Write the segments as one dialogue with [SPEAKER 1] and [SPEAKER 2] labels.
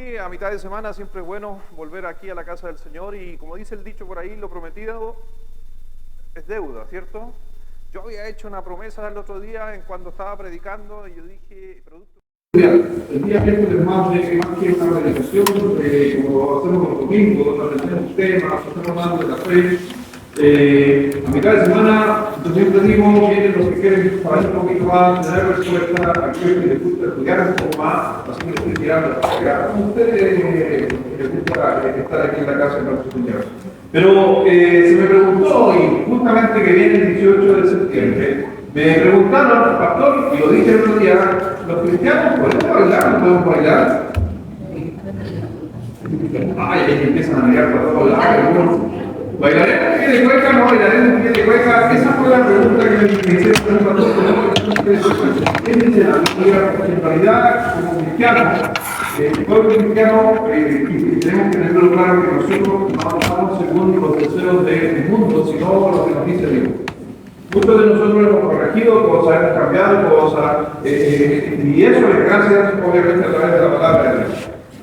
[SPEAKER 1] mí a mitad de semana siempre es bueno volver aquí a la casa del Señor y como dice el dicho por ahí, lo prometido es deuda, ¿cierto? Yo había hecho una promesa el otro día en cuando estaba predicando y yo dije, producto...
[SPEAKER 2] El día miércoles más que una predicación, como hacemos los domingos, donde aprendemos temas, estamos hablando de la fe. A mitad de semana, yo siempre digo, vienen los que quieren saber un poquito más, tener respuesta a aquellos que les gusta estudiar un poco más, así que estoy tirando la carrera. A ustedes les gusta estar aquí en la casa de nuestro Señor. Pero se me preguntó, y justamente que viene el 18 de septiembre, me preguntaron, pastor, y lo dije el otro día, ¿los cristianos podemos bailar? ¿No podemos bailar? Ay, ahí empiezan a mirar por todos lados. ¿Bailaremos pie de cueca? ¿No bailaremos pie de cueca? Esa fue la pregunta que me hicieron el pastor. ¿Qué dice la Biblia? En realidad, como cristianos, el pueblo cristiano, tenemos que tenerlo claro que nosotros no avanzamos según los deseos del mundo, sino lo que nos dice Dios. Muchos de nosotros hemos corregido cosas, hemos cambiado cosas, y eso es gracias, obviamente, a través de la palabra de Dios.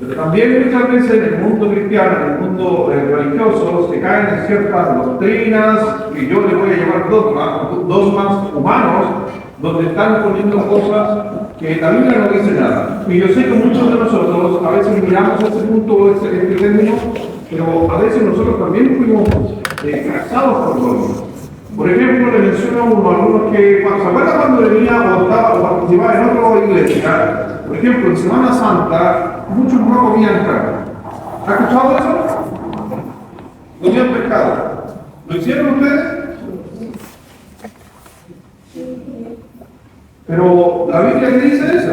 [SPEAKER 2] Pero también muchas veces en el mundo cristiano, en el mundo religioso, se caen en ciertas doctrinas, que yo le voy a llamar dogmas humanos, donde están poniendo cosas que la Biblia no dice nada. Y yo sé que muchos de nosotros a veces miramos ese punto, este término, pero a veces nosotros también fuimos casados por dogmas. Por ejemplo, le menciono a algunos que, ¿se acuerdan cuando venía o participaba en otra iglesia? Por ejemplo, en Semana Santa, muchos no comían carne. ¿Ha escuchado eso? Comían pescado. ¿Lo hicieron ustedes? Pero la Biblia dice eso.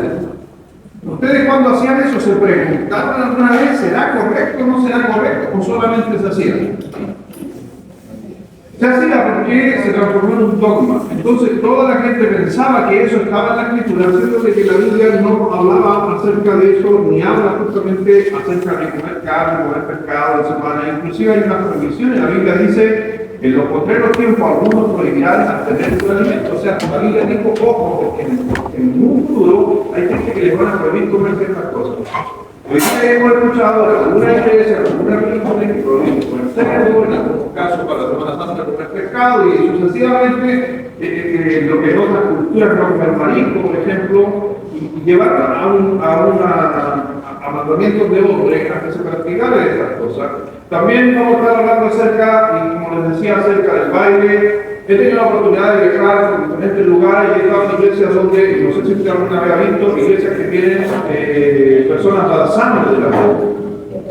[SPEAKER 2] ¿Ustedes cuando hacían eso se preguntaban alguna vez, ¿será correcto o no será correcto? ¿O solamente se hacía? Se hacía porque se transformó en un dogma. Entonces toda la gente pensaba que eso estaba en la Escritura, siendo que la Biblia no hablaba acerca de eso, ni habla justamente acerca de comer carne, comer pescado en semana. Inclusive hay unas prohibiciones. La Biblia dice, en los postreros tiempos algunos prohibirán abstener su alimento. O sea, la Biblia dijo, ojo, porque en un futuro hay gente que les van a prohibir comer ciertas cosas. Hoy día hemos escuchado en alguna iglesia, en alguna religión que prohíben comer cerdo, en algunos casos para la Semana Santa comer pescado y sucesivamente lo que en otras culturas no comer marisco, por ejemplo, y llevar a mandamientos de hombres a que se practicaran estas cosas. También vamos a estar hablando acerca, y como les decía, acerca del baile. He tenido la oportunidad de viajar por diferentes lugares y he estado en iglesias donde, no sé si usted alguna vez ha visto, iglesias que tienen personas danzando de la voz.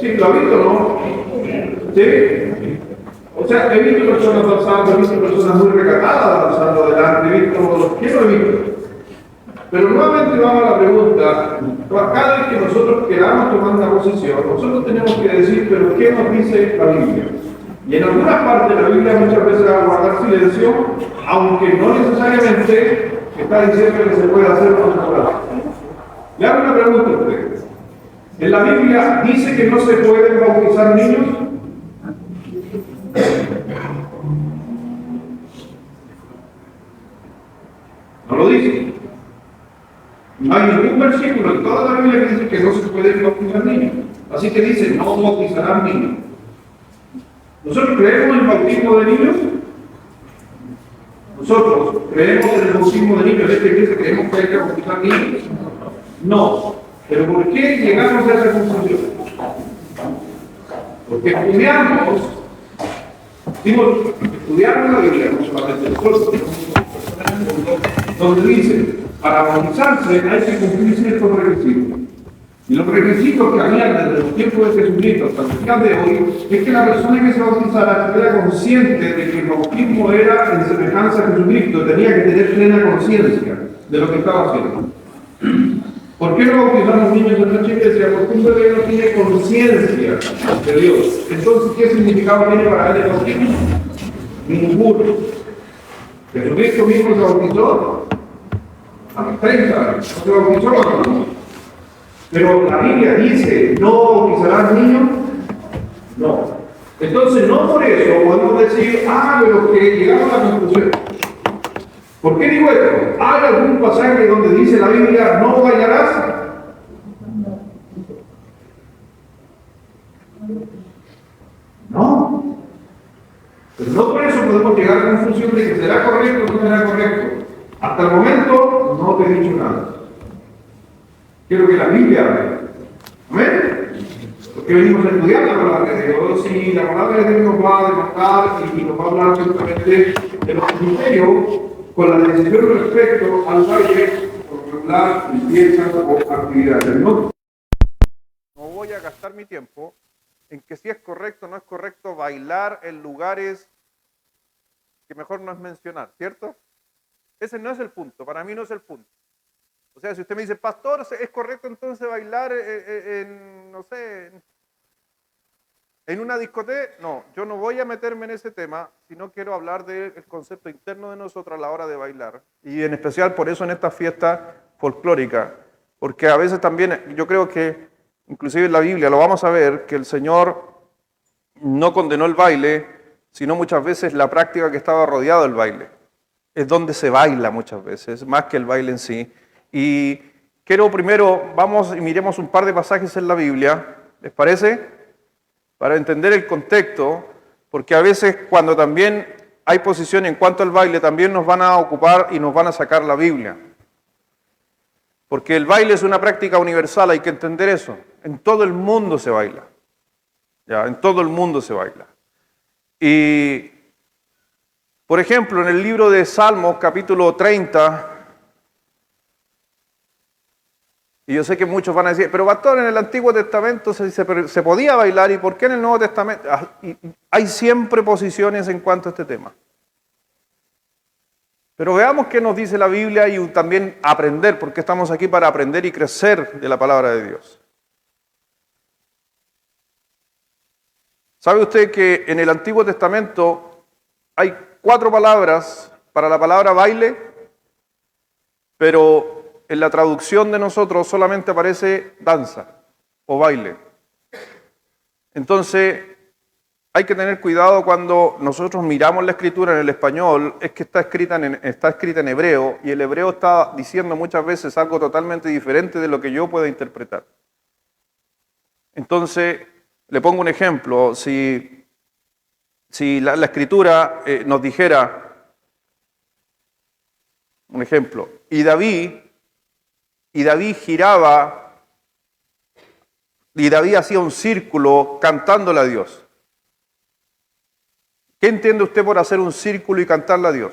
[SPEAKER 2] Sí, ¿lo ha visto, no? ¿Sí? O sea, he visto personas danzando, he visto personas muy recatadas danzando delante, he visto los que no he visto. Pero nuevamente vamos a la pregunta, cada vez que nosotros queramos tomar una posición, nosotros tenemos que decir, pero ¿qué nos dice la Biblia? Y en algunas partes de la Biblia muchas veces va a guardar silencio, aunque no necesariamente está diciendo que se puede hacer o no se puede hacer. Le hago una pregunta a ustedes. ¿En la Biblia dice que no se pueden bautizar niños? No lo dice. No hay ningún versículo en toda la Biblia que dice que no se pueden bautizar niños. Así que dice, no bautizarán niños. ¿Nosotros creemos en el bautismo de niños? ¿Nosotros creemos en el bautismo de niños? ¿En esta iglesia creemos que hay que bautizar niños? No. ¿Pero por qué llegamos a esa conclusión? Porque estudiamos la Biblia, no solamente nosotros, donde dice, para bautizarse hay que cumplir ciertos requisitos. Y los requisitos que había desde los tiempos de Jesucristo hasta el día de hoy es que la persona que se bautizara estuviera consciente de que el bautismo era en semejanza a Jesucristo, tenía que tener plena conciencia de lo que estaba haciendo. ¿Por qué no bautizamos niños en nuestra iglesia? Porque un bebé no tiene conciencia de Dios. Entonces, ¿qué significado tiene para él el bautismo? Ninguno. Jesucristo mismo se bautizó a los 30 años, se bautizó a los niños. Pero la Biblia dice, ¿no bautizarán niños? No. Entonces, no por eso podemos decir, pero que llegamos a la conclusión. ¿Por qué digo esto? ¿Hay algún pasaje donde dice la Biblia, no bailarás? podemos llegar a la conclusión de que será correcto o no será correcto. Hasta el momento no te he dicho nada. Quiero que la Biblia hable. Amén. Porque venimos estudiando la palabra de Dios y la palabra de Dios nos va a demostrar y nos va a hablar justamente de los criterios con la decisión respecto al baile por regular limpieza o actividades. No
[SPEAKER 1] voy a gastar mi tiempo en que si es correcto o no es correcto bailar en lugares que mejor no es mencionar, ¿cierto? Ese no es el punto, para mí no es el punto. O sea, si usted me dice, pastor, ¿es correcto entonces bailar no sé, en una discoteca? No, yo no voy a meterme en ese tema, sino quiero hablar del concepto interno de nosotros a la hora de bailar. Y en especial por eso en esta fiesta folclórica, porque a veces también, yo creo que, inclusive en la Biblia, lo vamos a ver, que el Señor no condenó el baile, sino muchas veces la práctica que estaba rodeado del baile. Es donde se baila muchas veces, más que el baile en sí. Y quiero primero, vamos y miremos un par de pasajes en la Biblia, ¿les parece? Para entender el contexto, porque a veces cuando también hay posición en cuanto al baile, también nos van a ocupar y nos van a sacar la Biblia. Porque el baile es una práctica universal, hay que entender eso. En todo el mundo se baila. Ya, en todo el mundo se baila. Y, por ejemplo, en el libro de Salmos, capítulo 30, y yo sé que muchos van a decir, pero pastor, en el Antiguo Testamento se podía bailar, ¿y por qué en el Nuevo Testamento? Hay siempre posiciones en cuanto a este tema. Pero veamos qué nos dice la Biblia y también aprender, porque estamos aquí para aprender y crecer de la palabra de Dios. ¿Sabe usted que en el Antiguo Testamento hay 4 palabras para la palabra baile, pero en la traducción de nosotros solamente aparece danza o baile? Entonces, hay que tener cuidado cuando nosotros miramos la escritura en el español, es que está escrita en hebreo, y el hebreo está diciendo muchas veces algo totalmente diferente de lo que yo pueda interpretar. Entonces, le pongo un ejemplo. Si la escritura nos dijera, un ejemplo, y David giraba, y David hacía un círculo cantándole a Dios. ¿Qué entiende usted por hacer un círculo y cantarle a Dios?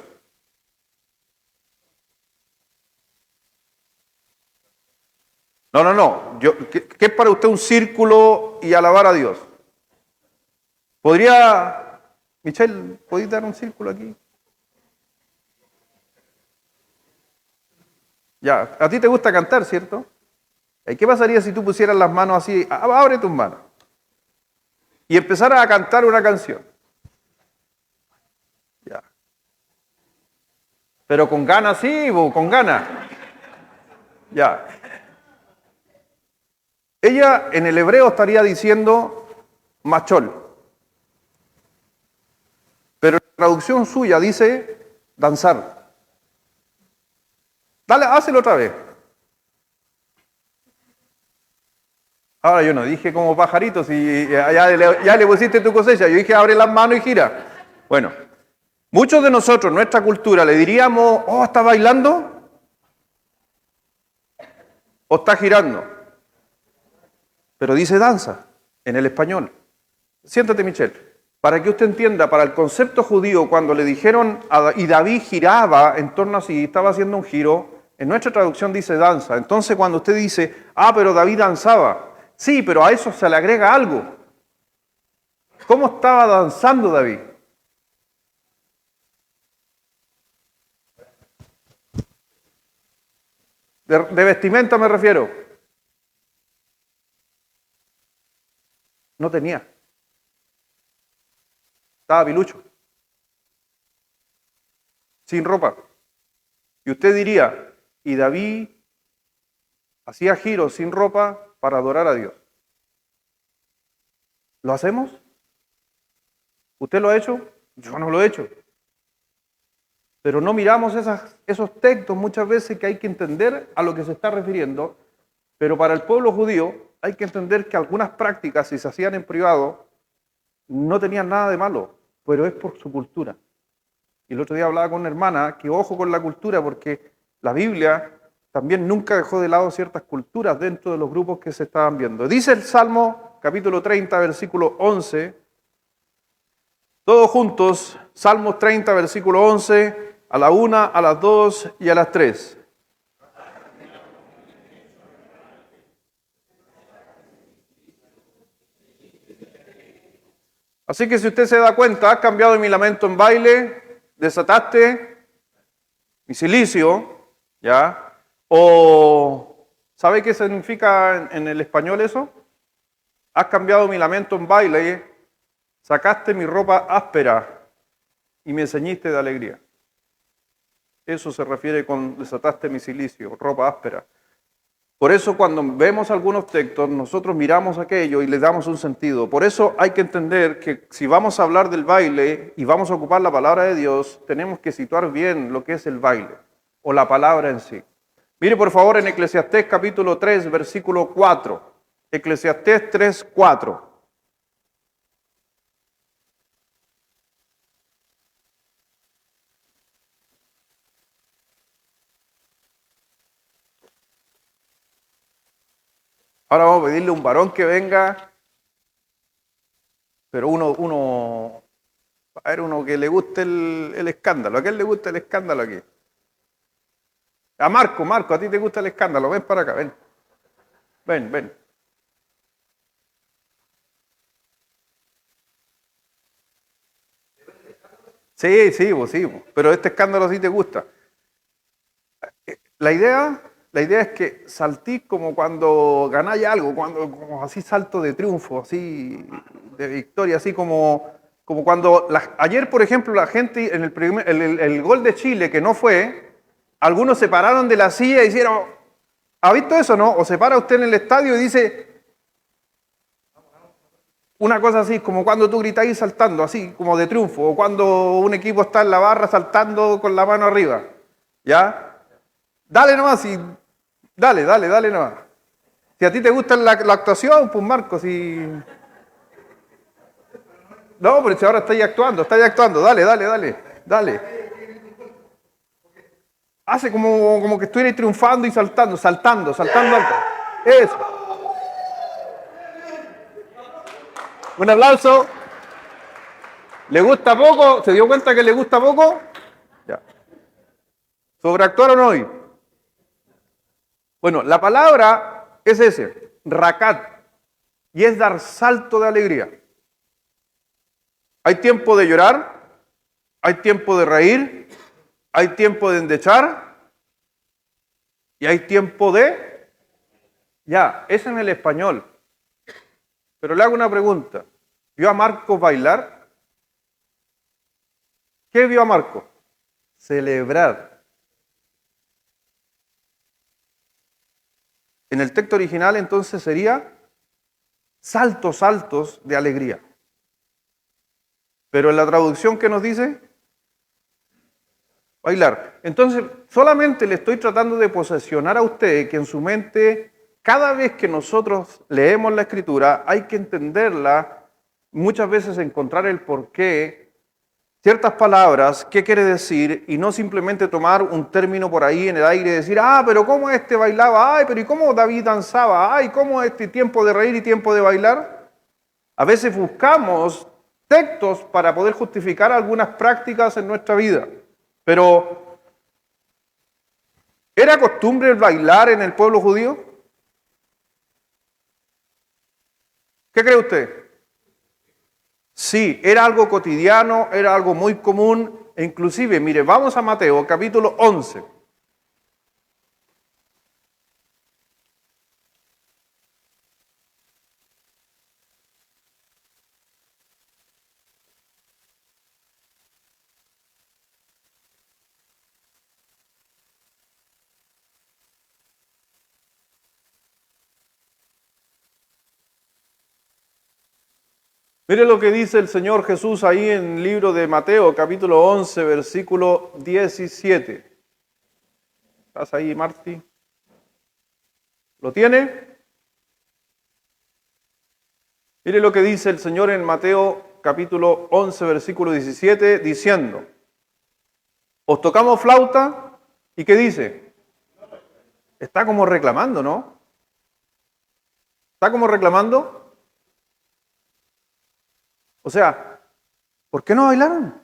[SPEAKER 1] No. ¿Qué es para usted un círculo y alabar a Dios? Michelle, ¿podéis dar un círculo aquí? Ya, a ti te gusta cantar, ¿cierto? ¿Y qué pasaría si tú pusieras las manos así? Abre tus manos. Y empezaras a cantar una canción. Ya. Pero con ganas, sí, con ganas. Ya. Ella en el hebreo estaría diciendo machol. Pero la traducción suya dice danzar. Dale, hácelo otra vez. Ahora yo no dije como pajaritos y ya le pusiste tu cosecha. Yo dije abre las manos y gira. Bueno, muchos de nosotros, nuestra cultura, le diríamos, oh, ¿está bailando? ¿O está girando? Pero dice danza en el español. Siéntate, Michelle. Para que usted entienda, para el concepto judío, cuando le dijeron, y David giraba en torno así, estaba haciendo un giro, en nuestra traducción dice danza. Entonces cuando usted dice, pero David danzaba, sí, pero a eso se le agrega algo. ¿Cómo estaba danzando David? De vestimenta me refiero. No tenía. Estaba pilucho. Sin ropa. Y usted diría, y David hacía giros sin ropa para adorar a Dios. ¿Lo hacemos? ¿Usted lo ha hecho? Yo no lo he hecho. Pero no miramos esos textos muchas veces que hay que entender a lo que se está refiriendo. Pero para el pueblo judío hay que entender que algunas prácticas, si se hacían en privado, no tenían nada de malo, pero es por su cultura. Y el otro día hablaba con una hermana que ojo con la cultura, porque la Biblia también nunca dejó de lado ciertas culturas dentro de los grupos que se estaban viendo. Dice el Salmo capítulo 30, versículo 11, todos juntos, Salmos 30, versículo 11, a la 1, a las 2 y a las 3. Así que si usted se da cuenta, has cambiado mi lamento en baile, desataste mi cilicio, ¿ya? O, ¿sabe qué significa en el español eso? Has cambiado mi lamento en baile, sacaste mi ropa áspera y me ceñiste de alegría. Eso se refiere con desataste mi cilicio, ropa áspera. Por eso cuando vemos algunos textos, nosotros miramos aquello y le damos un sentido. Por eso hay que entender que si vamos a hablar del baile y vamos a ocupar la palabra de Dios, tenemos que situar bien lo que es el baile o la palabra en sí. Mire por favor en Eclesiastés capítulo 3, versículo 4. Eclesiastés 3, 4. Ahora vamos a pedirle a un varón que venga, pero uno que le guste el escándalo. ¿A quién le gusta el escándalo aquí? A Marco, a ti te gusta el escándalo. Ven para acá, ven. Ven. Sí, pero este escándalo sí te gusta. La idea es que saltís como cuando ganáis algo, como así salto de triunfo, así de victoria, así como cuando ayer, por ejemplo, la gente en el gol de Chile que no fue, algunos se pararon de la silla y hicieron, ¿ha visto eso, no? O se para usted en el estadio y dice una cosa así, como cuando tú gritáis saltando, así como de triunfo, o cuando un equipo está en la barra saltando con la mano arriba, ¿ya? Dale nomás, dale nomás. Si a ti te gusta la actuación, pues Marcos, si... No, pero si ahora estáis actuando, dale. Hace como que estuvierais triunfando y saltando alto. Eso. Un aplauso. ¿Le gusta poco? ¿Se dio cuenta que le gusta poco? Ya. ¿Sobreactuaron hoy? Bueno, la palabra es ese, racat, y es dar salto de alegría. Hay tiempo de llorar, hay tiempo de reír, hay tiempo de endechar, y hay tiempo de... Ya, es en el español. Pero le hago una pregunta. ¿Vio a Marcos bailar? ¿Qué vio a Marcos? Celebrar. En el texto original entonces sería saltos de alegría. Pero en la traducción, ¿qué nos dice? Bailar. Entonces, solamente le estoy tratando de posesionar a usted que en su mente, cada vez que nosotros leemos la Escritura, hay que entenderla, muchas veces encontrar el porqué, ciertas palabras, qué quiere decir, y no simplemente tomar un término por ahí en el aire y decir, pero ¿cómo este bailaba? Pero ¿y cómo David danzaba? ¿Cómo este tiempo de reír y tiempo de bailar? A veces buscamos textos para poder justificar algunas prácticas en nuestra vida. Pero, ¿era costumbre el bailar en el pueblo judío? ¿Qué cree usted? Sí, era algo cotidiano, era algo muy común, e inclusive, mire, vamos a Mateo, capítulo 11. Mire lo que dice el Señor Jesús ahí en el libro de Mateo, capítulo 11, versículo 17. ¿Estás ahí, Marti? ¿Lo tiene? Mire lo que dice el Señor en Mateo, capítulo 11, versículo 17, diciendo, Os tocamos flauta, ¿y qué dice? Está como reclamando, ¿no? ¿Está como reclamando? O sea, ¿por qué no bailaron?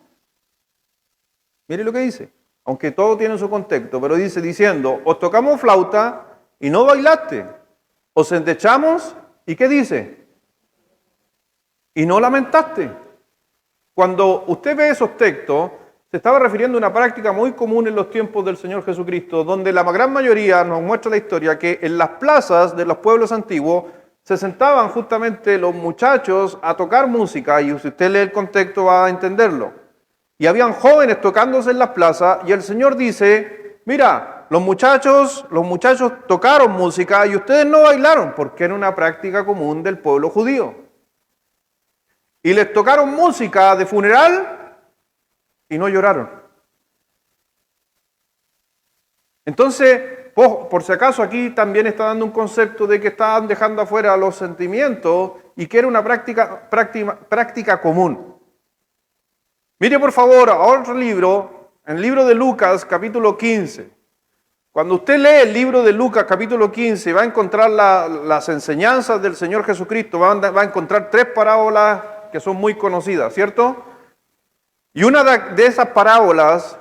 [SPEAKER 1] Mire lo que dice. Aunque todo tiene su contexto, pero dice diciendo, os tocamos flauta y no bailaste. Os endechamos, ¿y qué dice? Y no lamentaste. Cuando usted ve esos textos, se estaba refiriendo a una práctica muy común en los tiempos del Señor Jesucristo, donde la gran mayoría nos muestra la historia que en las plazas de los pueblos antiguos se sentaban justamente los muchachos a tocar música, y si usted lee el contexto va a entenderlo. Y habían jóvenes tocándose en las plazas, y el Señor dice, mira, los muchachos tocaron música y ustedes no bailaron, porque era una práctica común del pueblo judío. Y les tocaron música de funeral y no lloraron. Entonces, por si acaso aquí también está dando un concepto de que estaban dejando afuera los sentimientos y que era una práctica común. Mire por favor a otro libro, en el libro de Lucas capítulo 15. Cuando usted lee el libro de Lucas capítulo 15 va a encontrar las enseñanzas del Señor Jesucristo, va a encontrar 3 parábolas que son muy conocidas, ¿cierto? Y una de esas parábolas,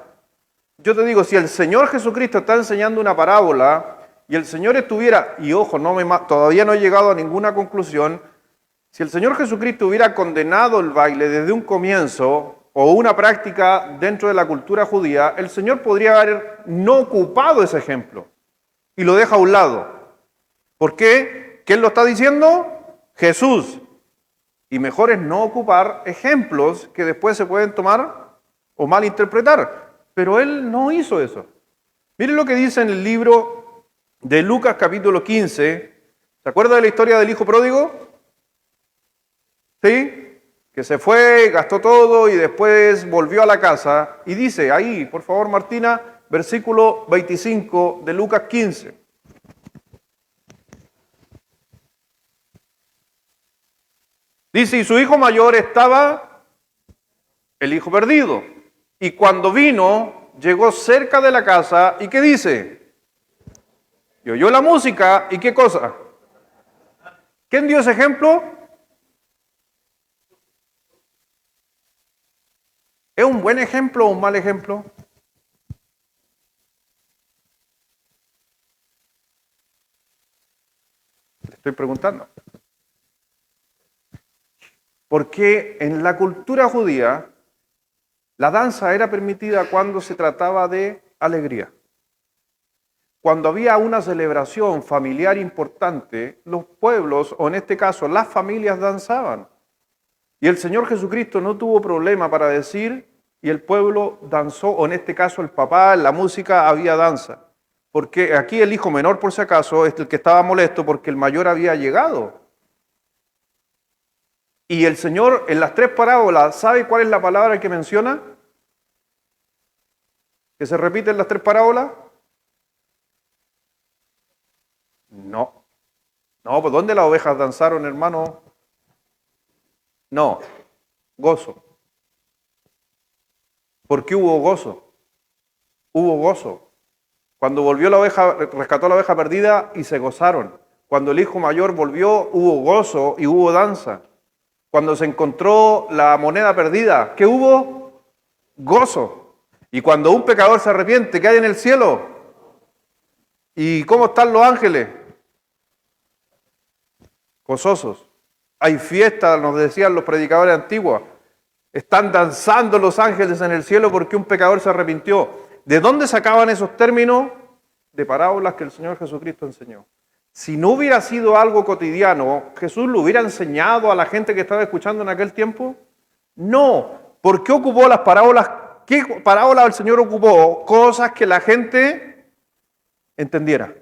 [SPEAKER 1] yo te digo, si el Señor Jesucristo está enseñando una parábola y el Señor estuviera, y ojo, todavía no he llegado a ninguna conclusión, si el Señor Jesucristo hubiera condenado el baile desde un comienzo o una práctica dentro de la cultura judía, el Señor podría haber no ocupado ese ejemplo y lo deja a un lado. ¿Por qué? ¿Quién lo está diciendo? Jesús. Y mejor es no ocupar ejemplos que después se pueden tomar o malinterpretar. Pero Él no hizo eso. Miren lo que dice en el libro de Lucas capítulo 15. ¿Se acuerda de la historia del hijo pródigo? ¿Sí? Que se fue, gastó todo y después volvió a la casa. Y dice ahí, por favor Martina, versículo 25 de Lucas 15. Dice, y su hijo mayor estaba el hijo perdido. Y cuando vino, llegó cerca de la casa, ¿y qué dice? Y oyó la música, ¿y qué cosa? ¿Quién dio ese ejemplo? ¿Es un buen ejemplo o un mal ejemplo? Le estoy preguntando. Porque en la cultura judía, la danza era permitida cuando se trataba de alegría. Cuando había una celebración familiar importante, los pueblos, o en este caso las familias, danzaban. Y el Señor Jesucristo no tuvo problema para decir, y el pueblo danzó, o en este caso el papá, en la música había danza. Porque aquí el hijo menor, por si acaso, es el que estaba molesto porque el mayor había llegado. Y el Señor en las 3 parábolas, ¿sabe cuál es la palabra que menciona? ¿Que se repite en las 3 parábolas? No. No, pues ¿dónde las ovejas danzaron, hermano? No. Gozo. ¿Por qué hubo gozo? Hubo gozo. Cuando volvió la oveja, rescató la oveja perdida y se gozaron. Cuando el hijo mayor volvió, hubo gozo y hubo danza. Cuando se encontró la moneda perdida, ¿qué hubo? Gozo. Y cuando un pecador se arrepiente, ¿qué hay en el cielo? ¿Y cómo están los ángeles? Gozosos. Hay fiesta, nos decían los predicadores antiguos. Están danzando los ángeles en el cielo porque un pecador se arrepintió. ¿De dónde sacaban esos términos? De parábolas que el Señor Jesucristo enseñó. Si no hubiera sido algo cotidiano, ¿Jesús lo hubiera enseñado a la gente que estaba escuchando en aquel tiempo? No. ¿Por qué ocupó las parábolas? ¿Qué parábolas el Señor ocupó? Cosas que la gente entendiera.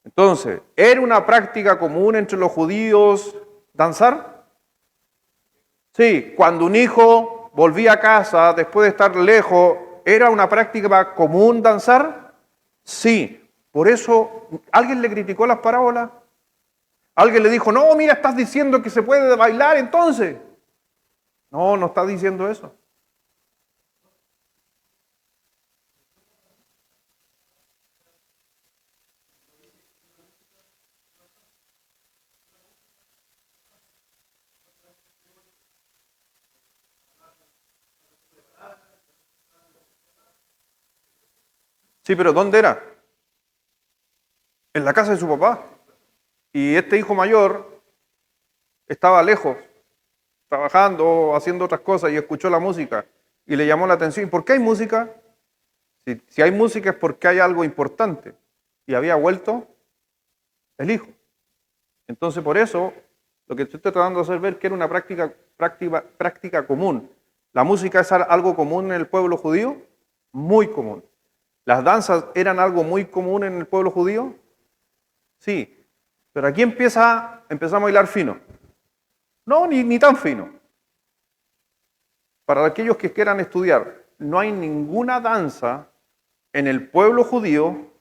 [SPEAKER 1] Entonces, ¿era una práctica común entre los judíos danzar? Sí, cuando un hijo volvía a casa después de estar lejos, ¿era una práctica común danzar? Sí. Por eso, ¿alguien le criticó las parábolas? ¿Alguien le dijo, no, mira, estás diciendo que se puede bailar entonces? No, no está diciendo eso. Sí, pero ¿dónde era? En la casa de su papá. Y este hijo mayor estaba lejos, trabajando, haciendo otras cosas y escuchó la música y le llamó la atención. ¿Y por qué hay música? Si hay música es porque hay algo importante. Y había vuelto el hijo. Entonces, por eso, lo que estoy tratando de hacer ver que era una práctica común. La música es algo común en el pueblo judío, muy común. ¿Las danzas eran algo muy común en el pueblo judío? Sí. Pero aquí empezamos a bailar fino. No, ni tan fino. Para aquellos que quieran estudiar, no hay ninguna danza en el pueblo judío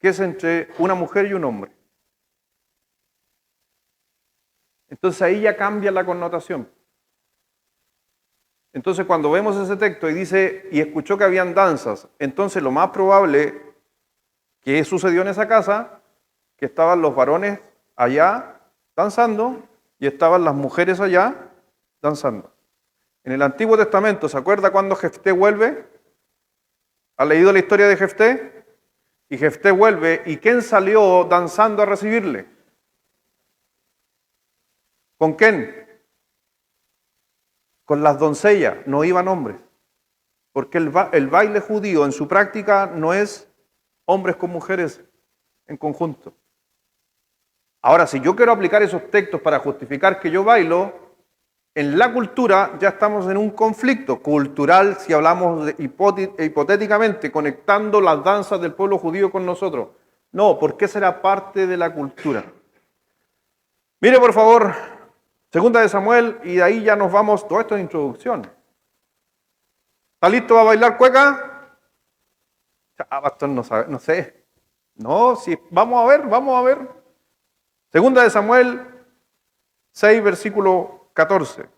[SPEAKER 1] que es entre una mujer y un hombre. Entonces ahí ya cambia la connotación. Entonces cuando vemos ese texto y dice, y escuchó que habían danzas, entonces lo más probable que sucedió en esa casa, que estaban los varones allá danzando y estaban las mujeres allá danzando. En el Antiguo Testamento, ¿se acuerda cuando Jefté vuelve? ¿Ha leído la historia de Jefté? Y Jefté vuelve, ¿y quién salió danzando a recibirle? ¿Con quién? Con las doncellas, no iban hombres. Porque el baile judío en su práctica no es hombres con mujeres en conjunto. Ahora, si yo quiero aplicar esos textos para justificar que yo bailo, en la cultura ya estamos en un conflicto cultural, si hablamos hipotéticamente, conectando las danzas del pueblo judío con nosotros. No, porque será parte de la cultura. Mire, por favor, Segunda de Samuel, y de ahí ya nos vamos, todo esto es introducción. ¿Está listo a bailar cueca? Pastor, no sabe, no sé. No, sí, vamos a ver. Segunda de Samuel 6, versículo 14.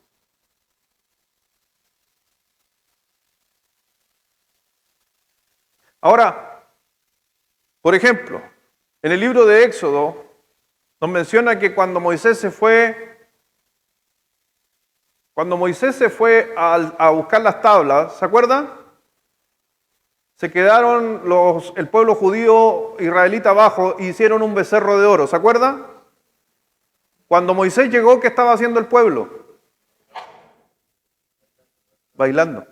[SPEAKER 1] Ahora, por ejemplo, en el libro de Éxodo nos menciona que cuando Moisés se fue a buscar las tablas, ¿se acuerdan? Se quedaron el pueblo judío israelita abajo e hicieron un becerro de oro, ¿se acuerdan? Cuando Moisés llegó, ¿qué estaba haciendo el pueblo? Bailando,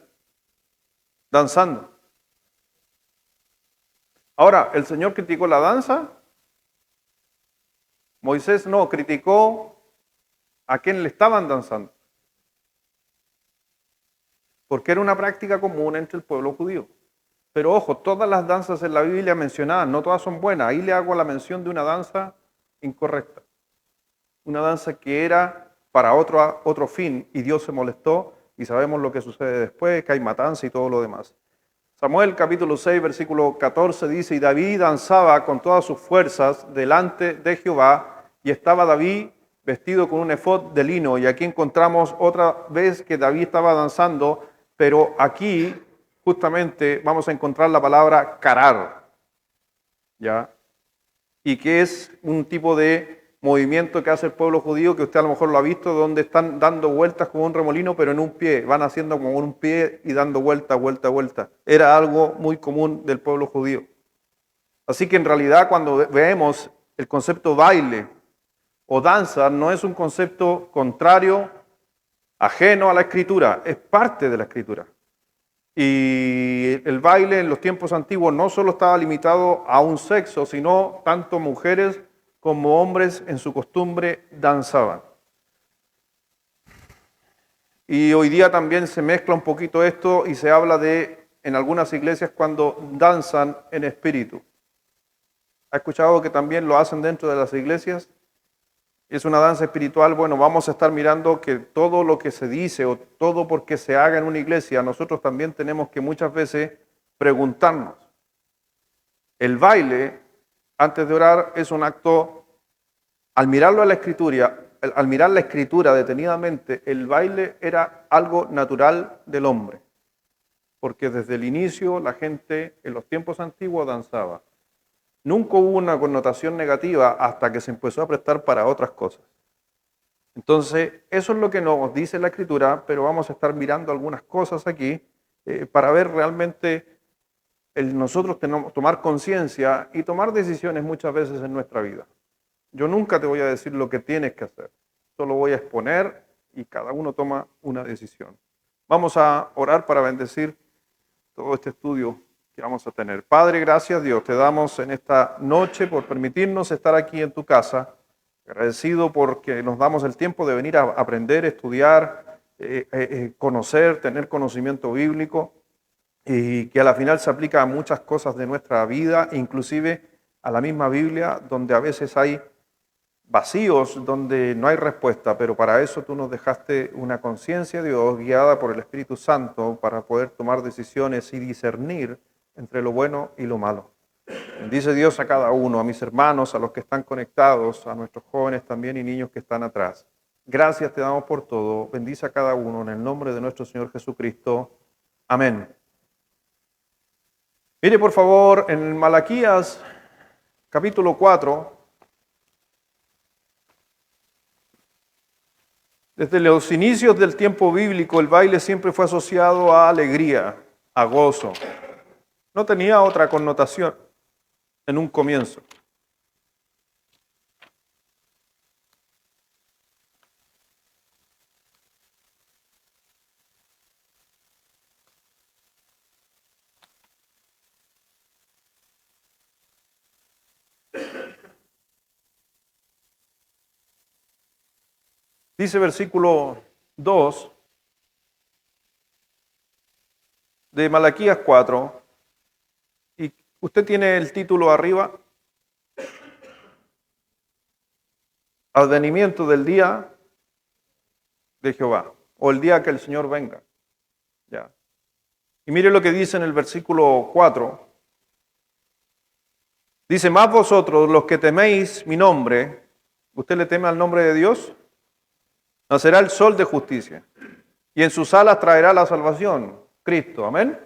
[SPEAKER 1] danzando. Ahora, ¿el Señor criticó la danza? Moisés no, criticó a quien le estaban danzando. Porque era una práctica común entre el pueblo judío. Pero ojo, todas las danzas en la Biblia mencionadas, no todas son buenas. Ahí le hago la mención de una danza incorrecta. Una danza que era para otro fin y Dios se molestó y sabemos lo que sucede después, que hay matanza y todo lo demás. Samuel capítulo 6, versículo 14 dice, y David danzaba con todas sus fuerzas delante de Jehová, y estaba David vestido con un efod de lino. Y aquí encontramos otra vez que David estaba danzando, pero aquí justamente vamos a encontrar la palabra carar, ¿ya? Y que es un tipo de movimiento que hace el pueblo judío, que usted a lo mejor lo ha visto, donde están dando vueltas como un remolino, pero en un pie, van haciendo como un pie y dando vuelta. Era algo muy común del pueblo judío. Así que en realidad cuando vemos el concepto baile o danza, no es un concepto contrario, ajeno a la escritura, es parte de la escritura. Y el baile en los tiempos antiguos no solo estaba limitado a un sexo, sino tanto mujeres como hombres en su costumbre danzaban. Y hoy día también se mezcla un poquito esto y se habla en algunas iglesias cuando danzan en espíritu. ¿Ha escuchado que también lo hacen dentro de las iglesias? Es una danza espiritual. Bueno, vamos a estar mirando que todo lo que se dice o todo porque se haga en una iglesia, nosotros también tenemos que muchas veces preguntarnos. El baile, antes de orar, es un acto, al mirarlo a la escritura, al mirar la escritura detenidamente, el baile era algo natural del hombre. Porque desde el inicio la gente en los tiempos antiguos danzaba. Nunca hubo una connotación negativa hasta que se empezó a prestar para otras cosas. Entonces, eso es lo que nos dice la Escritura, pero vamos a estar mirando algunas cosas aquí para ver realmente el nosotros tomar conciencia y tomar decisiones muchas veces en nuestra vida. Yo nunca te voy a decir lo que tienes que hacer, solo voy a exponer y cada uno toma una decisión. Vamos a orar para bendecir todo este estudio que vamos a tener. Padre, gracias Dios, te damos en esta noche por permitirnos estar aquí en tu casa. Agradecido porque nos damos el tiempo de venir a aprender, estudiar, conocer, tener conocimiento bíblico y que a la final se aplica a muchas cosas de nuestra vida, inclusive a la misma Biblia, donde a veces hay vacíos, donde no hay respuesta, pero para eso tú nos dejaste una conciencia, Dios, guiada por el Espíritu Santo para poder tomar decisiones y discernir entre lo bueno y lo malo. Bendice Dios a cada uno, a mis hermanos, a los que están conectados, a nuestros jóvenes también y niños que están atrás. Gracias te damos por todo. Bendice a cada uno en el nombre de nuestro Señor Jesucristo. Amén. Mire por favor en Malaquías capítulo 4. Desde los inicios del tiempo bíblico el baile siempre fue asociado a alegría, a gozo. No tenía otra connotación en un comienzo. Dice versículo 2 de Malaquías 4, y usted tiene el título arriba, Advenimiento del día de Jehová, o el día que el Señor venga. Ya. Y mire lo que dice en el versículo 4. Dice, más vosotros los que teméis mi nombre, ¿usted le teme al nombre de Dios? Nacerá el sol de justicia, y en sus alas traerá la salvación, Cristo, amén.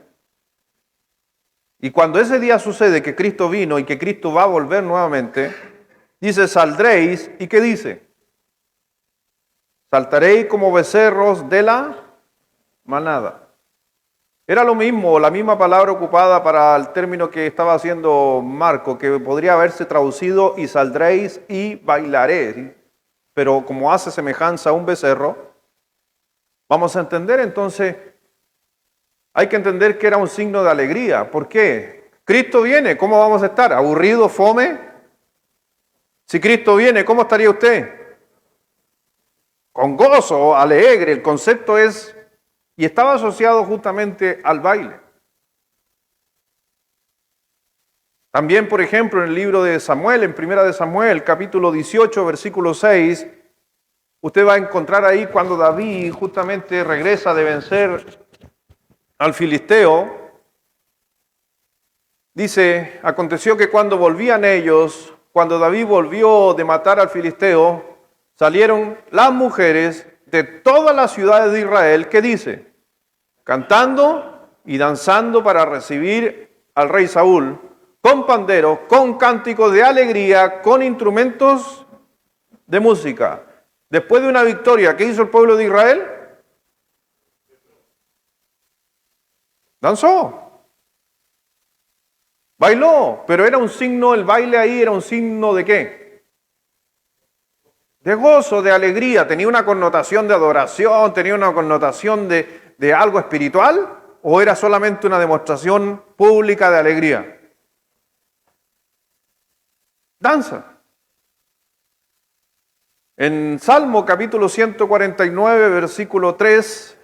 [SPEAKER 1] Y cuando ese día sucede que Cristo vino y que Cristo va a volver nuevamente, dice, saldréis, ¿y qué dice? Saltaréis como becerros de la manada. Era lo mismo, la misma palabra ocupada para el término que estaba haciendo Marco, que podría haberse traducido, y saldréis y bailaréis. ¿Sí? Pero como hace semejanza a un becerro, vamos a entender entonces, hay que entender que era un signo de alegría. ¿Por qué? Cristo viene, ¿cómo vamos a estar? ¿Aburrido, fome? Si Cristo viene, ¿cómo estaría usted? Con gozo, alegre. El concepto es, y estaba asociado justamente al baile. También, por ejemplo, en el libro de Samuel, en Primera de Samuel, capítulo 18, versículo 6, usted va a encontrar ahí cuando David justamente regresa de vencer al filisteo. Dice, aconteció que cuando volvían ellos, cuando David volvió de matar al filisteo, salieron las mujeres de todas las ciudades de Israel, ¿qué dice? Cantando y danzando para recibir al rey Saúl, con panderos, con cánticos de alegría, con instrumentos de música. Después de una victoria, ¿qué hizo el pueblo de Israel? Danzó. Bailó, pero era un signo, el baile ahí era un signo ¿de qué? De gozo, de alegría. ¿Tenía una connotación de adoración? ¿Tenía una connotación de algo espiritual? ¿O era solamente una demostración pública de alegría? Danza. En Salmo capítulo 149, versículo 3,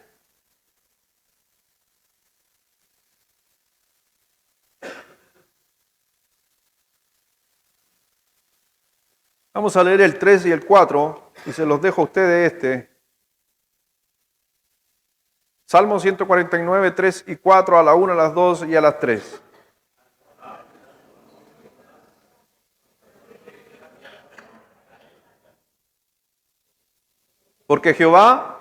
[SPEAKER 1] vamos a leer el 3 y el 4, y se los dejo a ustedes Salmo 149, 3 y 4, a la 1, a las 2 y a las 3. Porque Jehová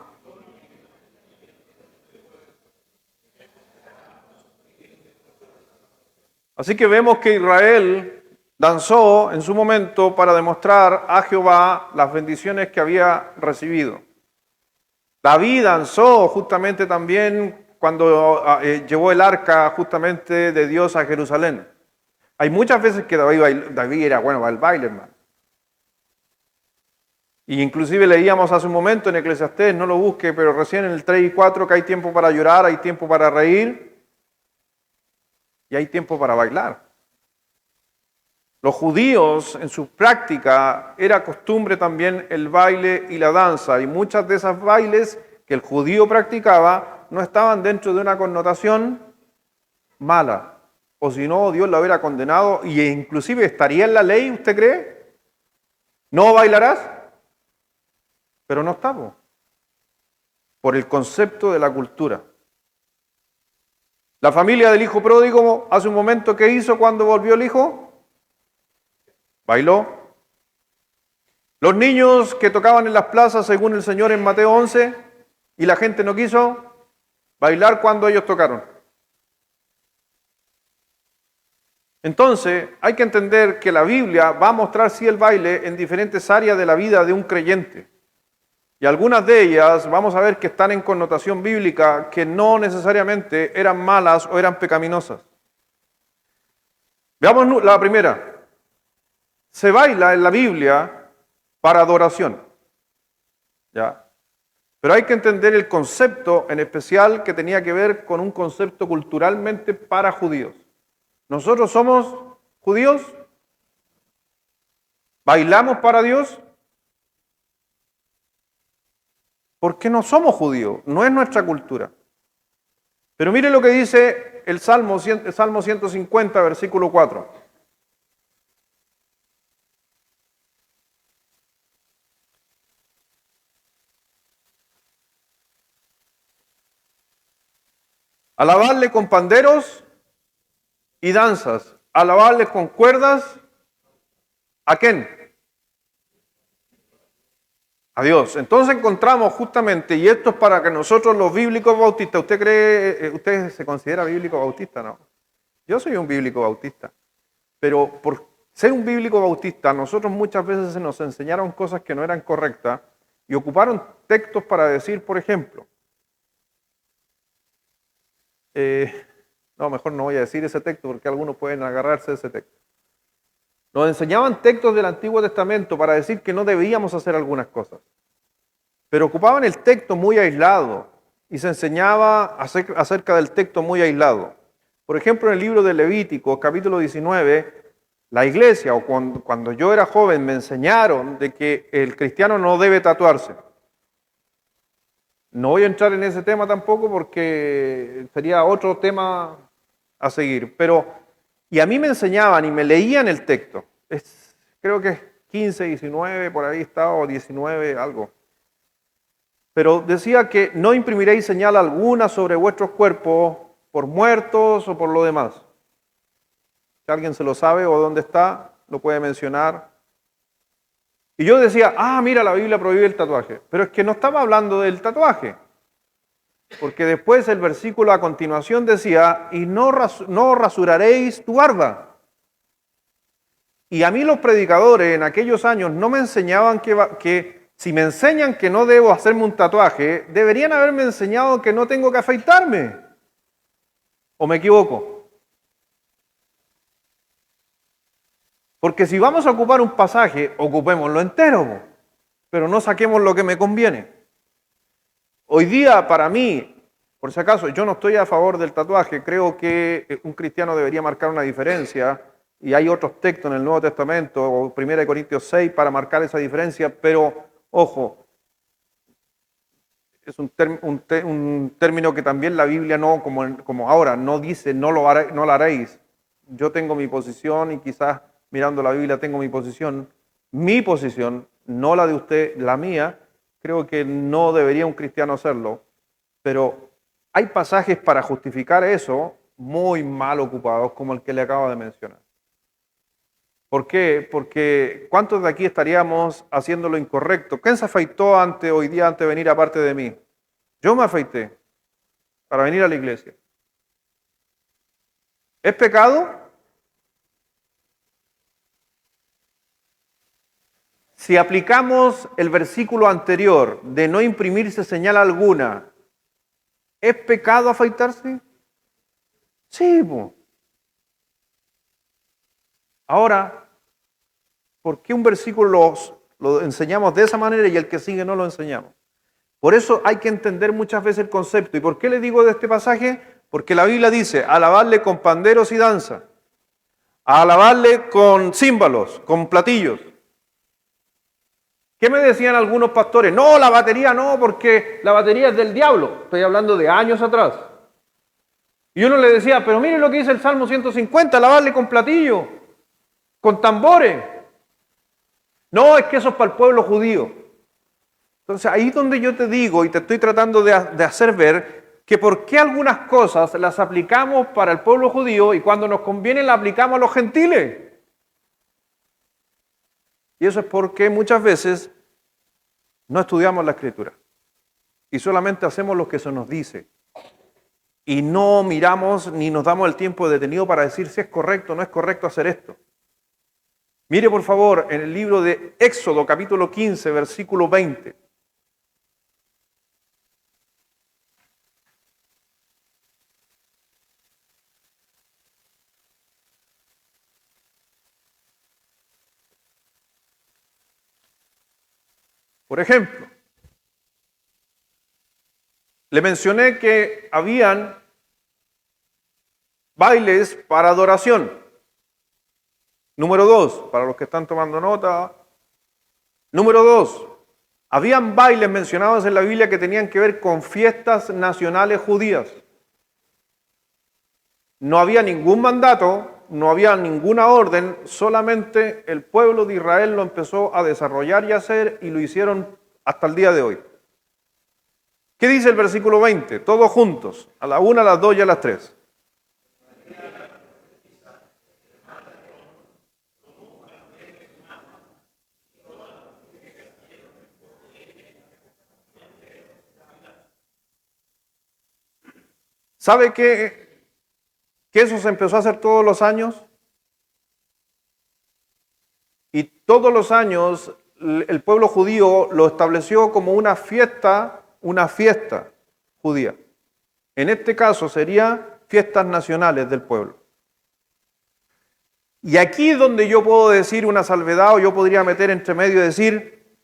[SPEAKER 1] así que vemos que Israel danzó en su momento para demostrar a Jehová las bendiciones que había recibido. David danzó justamente también llevó el arca justamente de Dios a Jerusalén. Hay muchas veces que David era bueno para el baile, hermano. Y inclusive leíamos hace un momento en Eclesiastés, no lo busque, pero recién en el 3 y 4 que hay tiempo para llorar, hay tiempo para reír y hay tiempo para bailar. Los judíos en su práctica era costumbre también el baile y la danza, y muchas de esas bailes que el judío practicaba no estaban dentro de una connotación mala, o si no Dios lo hubiera condenado y inclusive estaría en la ley, ¿usted cree? ¿No bailarás? Pero no estaba, por el concepto de la cultura. La familia del hijo pródigo, hace un momento, ¿qué hizo cuando volvió el hijo? Bailó. Los niños que tocaban en las plazas, según el Señor en Mateo 11, y la gente no quiso bailar cuando ellos tocaron. Entonces, hay que entender que la Biblia va a mostrar sí el baile en diferentes áreas de la vida de un creyente. Y algunas de ellas vamos a ver que están en connotación bíblica, que no necesariamente eran malas o eran pecaminosas. Veamos la primera. Se baila en la Biblia para adoración. ¿Ya? Pero hay que entender el concepto en especial que tenía que ver con un concepto culturalmente para judíos. ¿Nosotros somos judíos? ¿Bailamos para Dios? Porque no somos judíos, no es nuestra cultura. Pero mire lo que dice el Salmo 150, versículo 4. Alabarle con panderos y danzas. Alabarle con cuerdas. ¿A quién? A Dios. Entonces encontramos justamente, y esto es para que nosotros los bíblicos bautistas, ¿usted se considera bíblico bautista? No. Yo soy un bíblico bautista. Pero por ser un bíblico bautista, nosotros muchas veces se nos enseñaron cosas que no eran correctas y ocuparon textos para decir, por ejemplo, no, mejor no voy a decir ese texto porque algunos pueden agarrarse de ese texto. Nos enseñaban textos del Antiguo Testamento para decir que no debíamos hacer algunas cosas. Pero ocupaban el texto muy aislado y se enseñaba acerca del texto muy aislado. Por ejemplo, en el libro de Levítico, capítulo 19, la iglesia, o cuando yo era joven, me enseñaron de que el cristiano no debe tatuarse. No voy a entrar en ese tema tampoco porque sería otro tema a seguir. Y a mí me enseñaban y me leían el texto. Creo que es 15, 19, por ahí está, o 19, algo. Pero decía que no imprimiréis señal alguna sobre vuestros cuerpos por muertos o por lo demás. Si alguien se lo sabe o dónde está, lo puede mencionar. Y yo decía, mira, la Biblia prohíbe el tatuaje. Pero es que no estaba hablando del tatuaje. Porque después el versículo a continuación decía, y no rasuraréis tu barba. Y a mí los predicadores en aquellos años no me enseñaban que si me enseñan que no debo hacerme un tatuaje, deberían haberme enseñado que no tengo que afeitarme. ¿O me equivoco? Porque si vamos a ocupar un pasaje, ocupémoslo entero, pero no saquemos lo que me conviene. Hoy día, para mí, por si acaso, yo no estoy a favor del tatuaje, creo que un cristiano debería marcar una diferencia, y hay otros textos en el Nuevo Testamento, o 1 Corintios 6, para marcar esa diferencia, pero, ojo, es un término que también la Biblia no, como ahora, no dice no lo haréis. Yo tengo mi posición y quizás mirando la Biblia tengo mi posición, no la de usted, la mía. Creo que no debería un cristiano hacerlo, pero hay pasajes para justificar eso muy mal ocupados, como el que le acabo de mencionar. ¿Por qué? Porque ¿cuántos de aquí estaríamos haciendo lo incorrecto? ¿Quién se afeitó hoy día antes de venir aparte de mí? Yo me afeité para venir a la iglesia. ¿Es pecado? Si aplicamos el versículo anterior de no imprimirse señal alguna ¿Es pecado afeitarse? Sí, po. Ahora, ¿por qué un versículo lo enseñamos de esa manera y el que sigue no lo enseñamos? Por eso hay que entender muchas veces el concepto. ¿Y por qué le digo de este pasaje? Porque la Biblia dice, alabarle con panderos y danza, alabarle con címbalos, con platillos. ¿Qué me decían algunos pastores? No, la batería no, porque la batería es del diablo. Estoy hablando de años atrás. Y uno le decía, pero mire lo que dice el Salmo 150, alabarle con platillos, con tambores. No, es que eso es para el pueblo judío. Entonces ahí es donde yo te digo y te estoy tratando de hacer ver que por qué algunas cosas las aplicamos para el pueblo judío y cuando nos conviene las aplicamos a los gentiles. Y eso es porque muchas veces no estudiamos la Escritura y solamente hacemos lo que se nos dice y no miramos ni nos damos el tiempo detenido para decir si es correcto o no es correcto hacer esto. Mire por favor en el libro de Éxodo capítulo 15 versículo 20. Por ejemplo, le mencioné que habían bailes para adoración. Número 2, para los que están tomando nota. Número 2, habían bailes mencionados en la Biblia que tenían que ver con fiestas nacionales judías. No había ningún mandato, no había ninguna orden, solamente el pueblo de Israel lo empezó a desarrollar y hacer y lo hicieron hasta el día de hoy. ¿Qué dice el versículo 20? Todos juntos, a la 1, a las 2 y a las 3. ¿Sabe que eso se empezó a hacer todos los años? Y todos los años el pueblo judío lo estableció como una fiesta judía. En este caso sería fiestas nacionales del pueblo. Y aquí es donde yo puedo decir una salvedad o yo podría meter entre medio y decir,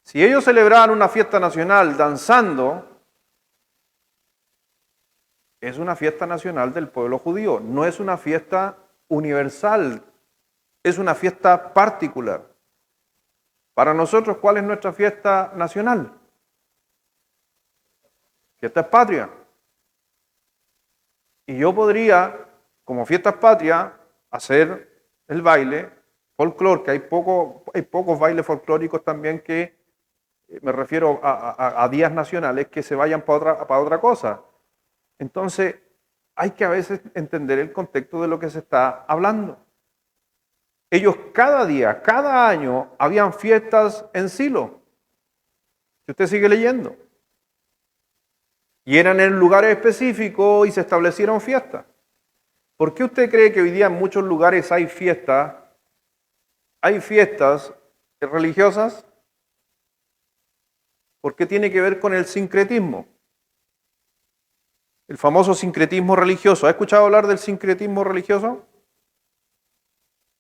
[SPEAKER 1] si ellos celebraban una fiesta nacional danzando, es una fiesta nacional del pueblo judío, no es una fiesta universal, es una fiesta particular. Para nosotros, ¿cuál es nuestra fiesta nacional? Fiestas patrias. Y yo podría, como fiestas patrias, hacer el baile folclórico, que hay pocos bailes folclóricos también que, me refiero a días nacionales, que se vayan para otra cosa. Entonces, hay que a veces entender el contexto de lo que se está hablando. Ellos cada día, cada año, habían fiestas en Silo. Si usted sigue leyendo. Y eran en lugares específicos y se establecieron fiestas. ¿Por qué usted cree que hoy día en muchos lugares hay fiestas religiosas? Porque tiene que ver con el sincretismo. El famoso sincretismo religioso. ¿Ha escuchado hablar del sincretismo religioso?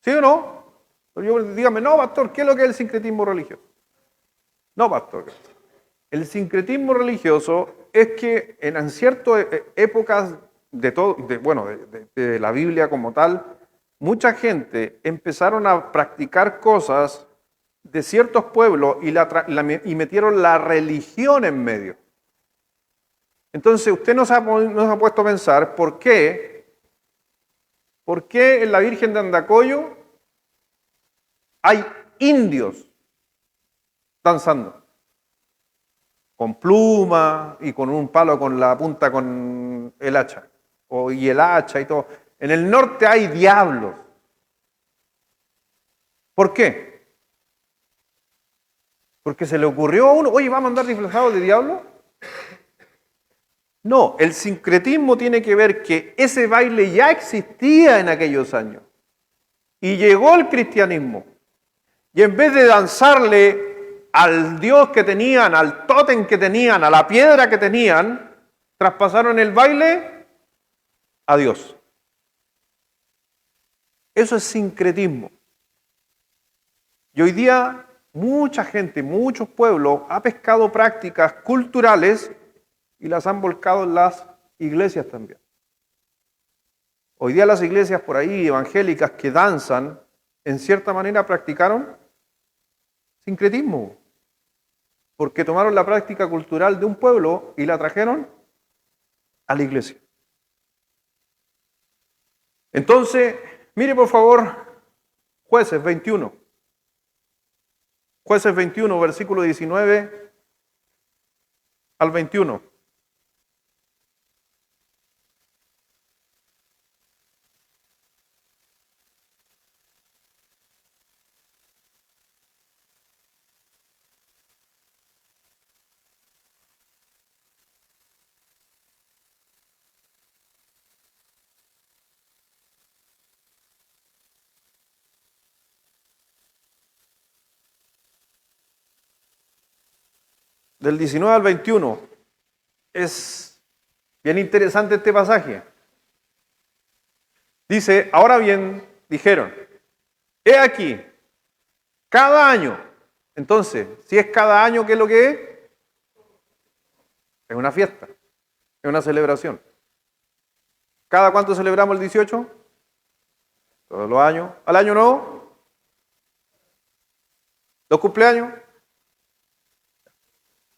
[SPEAKER 1] ¿Sí o no? Dígame, no, pastor, ¿qué es lo que es el sincretismo religioso? No, pastor. El sincretismo religioso es que en ciertas épocas de la Biblia como tal, mucha gente empezaron a practicar cosas de ciertos pueblos y metieron la religión en medio. Entonces, usted nos ha puesto a pensar por qué en la Virgen de Andacollo hay indios danzando, con pluma y con un palo con la punta con el hacha, y el hacha y todo. En el norte hay diablos. ¿Por qué? Porque se le ocurrió a uno, oye, ¿vamos a andar disfrazados de diablo? No, el sincretismo tiene que ver que ese baile ya existía en aquellos años. Y llegó el cristianismo. Y en vez de danzarle al Dios que tenían, al tótem que tenían, a la piedra que tenían, Traspasaron el baile a Dios. Eso es sincretismo. Y hoy día mucha gente, muchos pueblos ha pescado prácticas culturales y las han volcado en las iglesias también. Hoy día las iglesias por ahí evangélicas que danzan, en cierta manera practicaron sincretismo, porque tomaron la práctica cultural de un pueblo y la trajeron a la iglesia. Entonces, mire por favor, Jueces 21. Jueces 21, versículo 19 al 21. Del 19 al 21. Es bien interesante este pasaje. Dice, ahora bien, dijeron, he aquí, cada año. Entonces, si es cada año, ¿qué es lo que es? Es una fiesta, es una celebración. ¿Cada cuánto celebramos el 18? Todos los años. ¿Al año nuevo? ¿Los cumpleaños?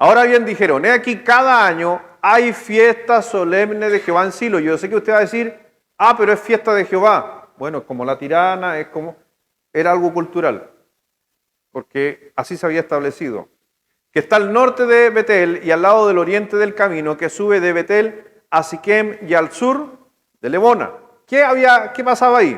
[SPEAKER 1] Ahora bien, dijeron, he aquí cada año hay fiesta solemne de Jehová en Silo. Yo sé que usted va a decir, pero es fiesta de Jehová. Bueno, es como la tirana, era algo cultural, porque así se había establecido. Que está al norte de Betel y al lado del oriente del camino, que sube de Betel a Siquem y al sur de Lebona. ¿Qué pasaba ahí?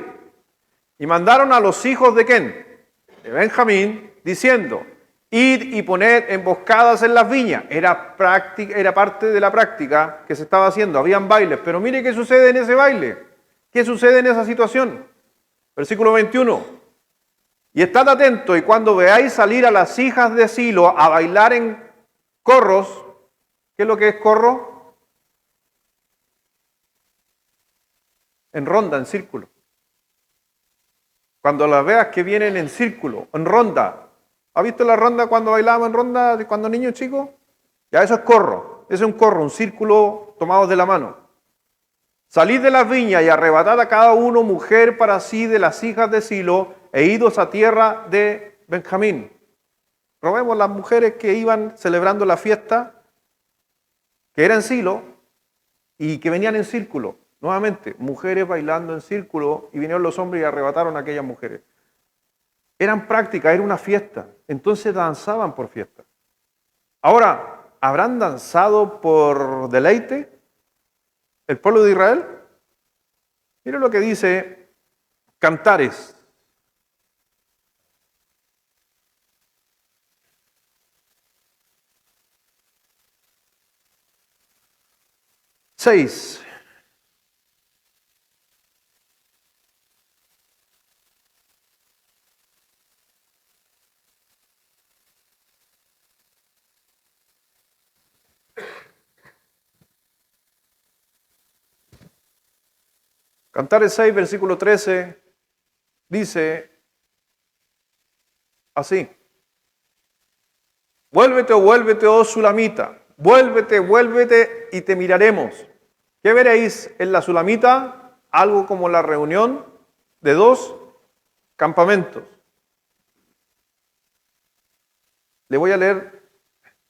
[SPEAKER 1] Y mandaron a los hijos de ¿quién? De Benjamín, diciendo, id y poned emboscadas en las viñas. Era parte de la práctica que se estaba haciendo. Habían bailes, pero mire qué sucede en ese baile. ¿Qué sucede en esa situación? Versículo 21. Y estad atentos, y cuando veáis salir a las hijas de Silo a bailar en corros, ¿qué es lo que es corro? En ronda, en círculo. Cuando las veas que vienen en círculo, en ronda. ¿Ha visto la ronda cuando bailábamos en ronda cuando niños chicos? Ya eso es corro. Eso es un corro, un círculo tomados de la mano. Salid de las viñas y arrebatad a cada uno mujer para sí de las hijas de Silo e idos a tierra de Benjamín. Robemos las mujeres que iban celebrando la fiesta, que era en Silo y que venían en círculo. Nuevamente, mujeres bailando en círculo y vinieron los hombres y arrebataron a aquellas mujeres. Eran prácticas, era una fiesta. Entonces danzaban por fiesta. Ahora, ¿habrán danzado por deleite el pueblo de Israel? Mira lo que dice Cantares. Seis. Cantares 6, versículo 13, dice así. Vuélvete, oh Sulamita, vuélvete y te miraremos. ¿Qué veréis en la Sulamita? Algo como la reunión de dos campamentos. Le voy a leer,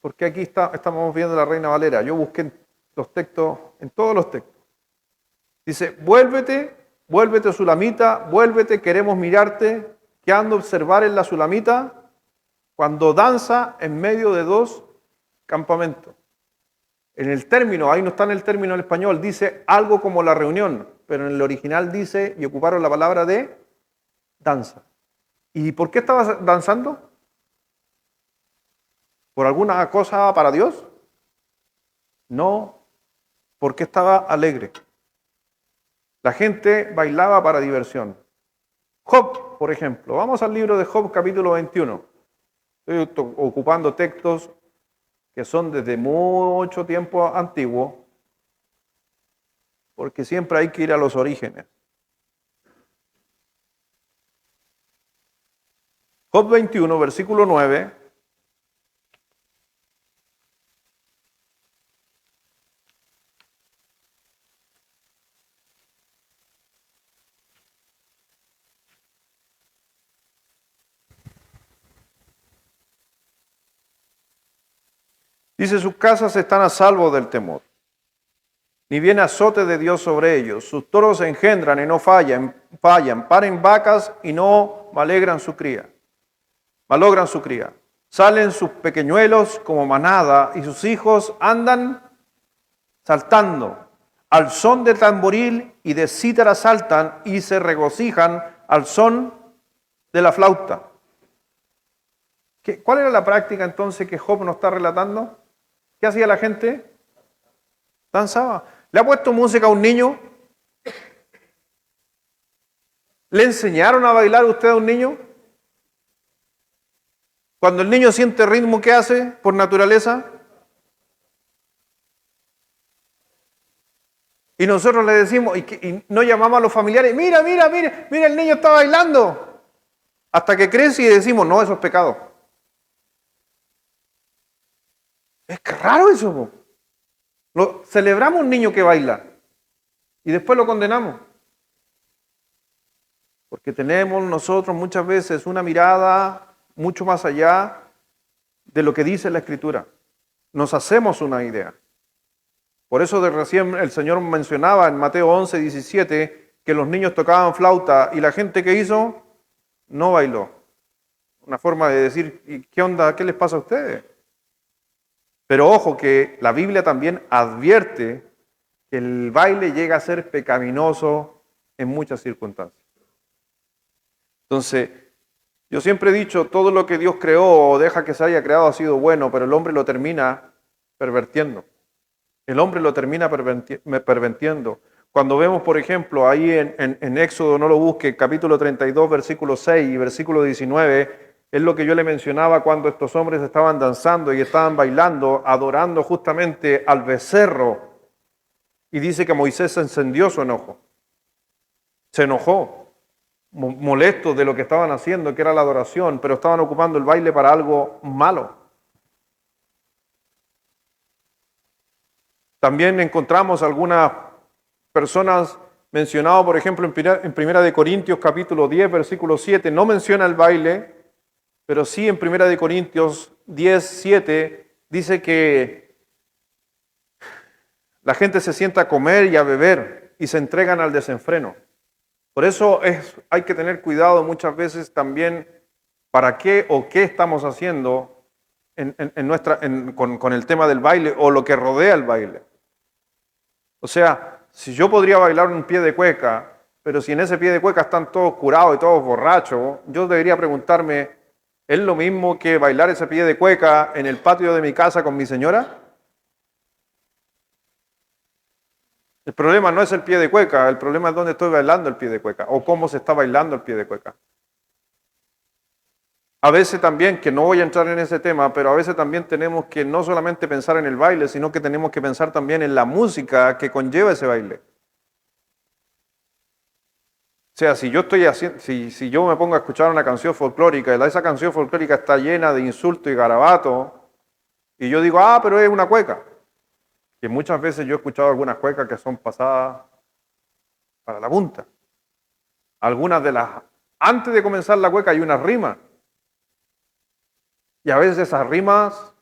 [SPEAKER 1] porque aquí estamos viendo la Reina Valera. Yo busqué los textos, en todos los textos. Dice, vuélvete, Sulamita, vuélvete, queremos mirarte. ¿Qué ando a observar en la Sulamita? Cuando danza en medio de dos campamentos. En el término, ahí no está en el término en español, dice algo como la reunión, pero en el original dice, y ocuparon la palabra de danza. ¿Y por qué estaba danzando? ¿Por alguna cosa para Dios? No, porque estaba alegre. La gente bailaba para diversión. Job, por ejemplo. Vamos al libro de Job, capítulo 21. Estoy ocupando textos que son desde mucho tiempo antiguo, porque siempre hay que ir a los orígenes. Job 21, versículo 9. Dice, sus casas están a salvo del temor, ni viene azote de Dios sobre ellos. Sus toros se engendran y no fallan, paren vacas y no malogran su cría. Salen sus pequeñuelos como manada y sus hijos andan saltando. Al son de tamboril y de cítara saltan y se regocijan al son de la flauta. ¿Cuál era la práctica entonces que Job nos está relatando? ¿Qué hacía la gente? Danzaba. ¿Le ha puesto música a un niño? ¿Le enseñaron a bailar usted a un niño? Cuando el niño siente ritmo, ¿qué hace por naturaleza? Y nosotros le decimos, y no llamamos a los familiares, mira, el niño está bailando. Hasta que crece y decimos, no, eso es pecado. Es raro eso. Celebramos un niño que baila y después lo condenamos. Porque tenemos nosotros muchas veces una mirada mucho más allá de lo que dice la Escritura. Nos hacemos una idea. Por eso de recién el Señor mencionaba en Mateo 11, 17 que los niños tocaban flauta y la gente que hizo no bailó. Una forma de decir, ¿y qué onda? ¿Qué les pasa a ustedes? Pero ojo que la Biblia también advierte que el baile llega a ser pecaminoso en muchas circunstancias. Entonces, yo siempre he dicho, todo lo que Dios creó o deja que se haya creado ha sido bueno, pero el hombre lo termina pervirtiendo. El hombre lo termina pervirtiendo. Cuando vemos, por ejemplo, ahí en Éxodo, no lo busque, capítulo 32, versículo 6 y versículo 19, es lo que yo le mencionaba cuando estos hombres estaban danzando y estaban bailando, adorando justamente al becerro. Y dice que Moisés encendió su enojo. Se enojó, molesto de lo que estaban haciendo, que era la adoración, pero estaban ocupando el baile para algo malo. También encontramos algunas personas mencionadas, por ejemplo, en Primera de Corintios, capítulo 10, versículo 7, no menciona el baile, pero sí en Primera de Corintios 10, 7, dice que la gente se sienta a comer y a beber y se entregan al desenfreno. Por eso hay que tener cuidado muchas veces también para qué o qué estamos haciendo con el tema del baile o lo que rodea el baile. O sea, si yo podría bailar un pie de cueca, pero si en ese pie de cueca están todos curados y todos borrachos, yo debería preguntarme, ¿es lo mismo que bailar ese pie de cueca en el patio de mi casa con mi señora? El problema no es el pie de cueca, el problema es dónde estoy bailando el pie de cueca o cómo se está bailando el pie de cueca. A veces también, que no voy a entrar en ese tema, pero a veces también tenemos que no solamente pensar en el baile, sino que tenemos que pensar también en la música que conlleva ese baile. O sea, si yo me pongo a escuchar una canción folclórica y esa canción folclórica está llena de insultos y garabatos, y yo digo, pero es una cueca. Que muchas veces yo he escuchado algunas cuecas que son pasadas para la punta. Antes de comenzar la cueca hay unas rimas. Y a veces esas rimas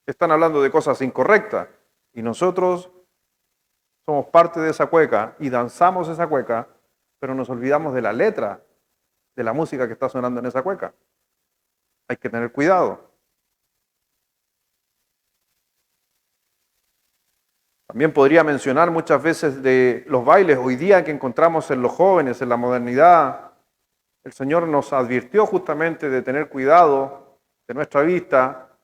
[SPEAKER 1] están hablando de cosas incorrectas. Y nosotros somos parte de esa cueca y danzamos esa cueca, pero nos olvidamos de la letra de la música que está sonando en esa cueca. Hay que tener cuidado. También podría mencionar muchas veces de los bailes hoy día que encontramos en los jóvenes, en la modernidad. El Señor nos advirtió justamente de tener cuidado de nuestra vista,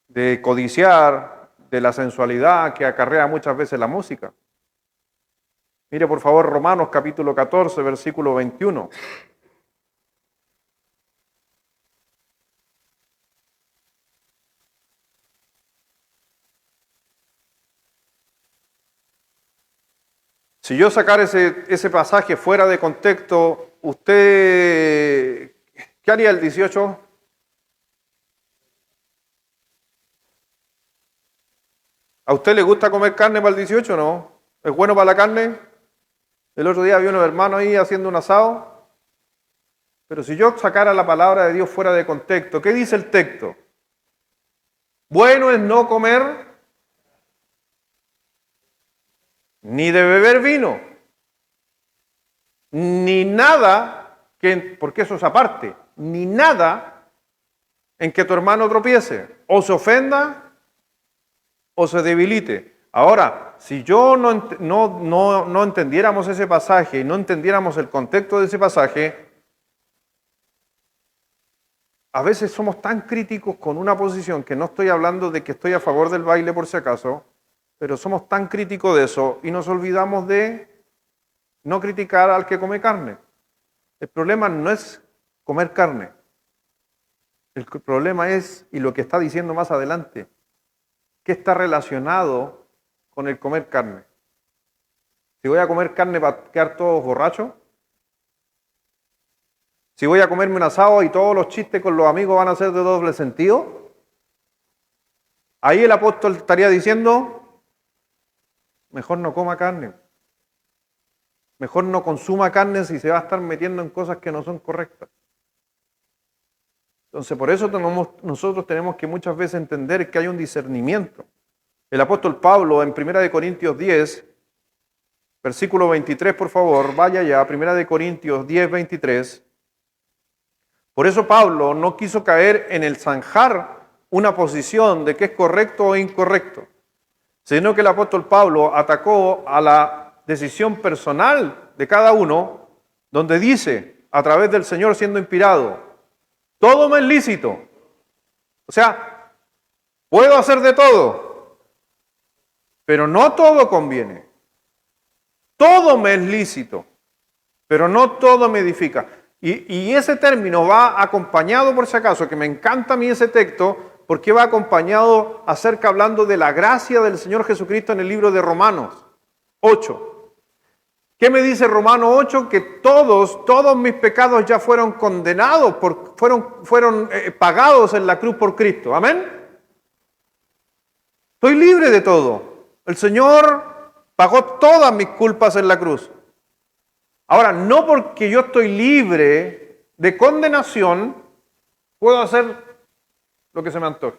[SPEAKER 1] de codiciar, de la sensualidad que acarrea muchas veces la música. Mire por favor Romanos capítulo 14, versículo 21. Si yo sacara ese pasaje fuera de contexto, ¿usted qué haría el 18? ¿A usted le gusta comer carne para el 18 o no? ¿Es bueno para la carne? El otro día había unos hermanos ahí haciendo un asado. Pero si yo sacara la palabra de Dios fuera de contexto, ¿qué dice el texto? Bueno es no comer ni de beber vino, ni nada, porque eso es aparte, ni nada en que tu hermano tropiece, o se ofenda, o se debilite. Ahora, si yo no entendiéramos ese pasaje y no entendiéramos el contexto de ese pasaje, a veces somos tan críticos con una posición, que no estoy hablando de que estoy a favor del baile por si acaso, pero somos tan críticos de eso y nos olvidamos de no criticar al que come carne. El problema no es comer carne. El problema es, y lo que está diciendo más adelante, que está relacionado con el comer carne. Si voy a comer carne para quedar todos borrachos, si voy a comerme un asado y todos los chistes con los amigos van a ser de doble sentido, ahí el apóstol estaría diciendo, mejor no coma carne. Mejor no consuma carne si se va a estar metiendo en cosas que no son correctas. Entonces, por eso nosotros tenemos que muchas veces entender que hay un discernimiento. El apóstol Pablo en 1 Corintios 10, versículo 23, por favor, vaya ya, 1 Corintios 10, 23. Por eso Pablo no quiso caer en el zanjar una posición de que es correcto o incorrecto, sino que el apóstol Pablo atacó a la decisión personal de cada uno, donde dice, a través del Señor siendo inspirado, todo me es lícito. O sea, puedo hacer de todo, pero no todo conviene. Todo me es lícito, pero no todo me edifica. Y ese término va acompañado, por si acaso, que me encanta a mí ese texto, porque va acompañado acerca hablando de la gracia del Señor Jesucristo en el libro de Romanos 8. ¿Qué me dice Romanos 8? Que todos mis pecados ya fueron condenados, fueron pagados en la cruz por Cristo. ¿Amén? Estoy libre de todo. El Señor pagó todas mis culpas en la cruz. Ahora, no porque yo estoy libre de condenación, puedo hacer lo que se me antoje.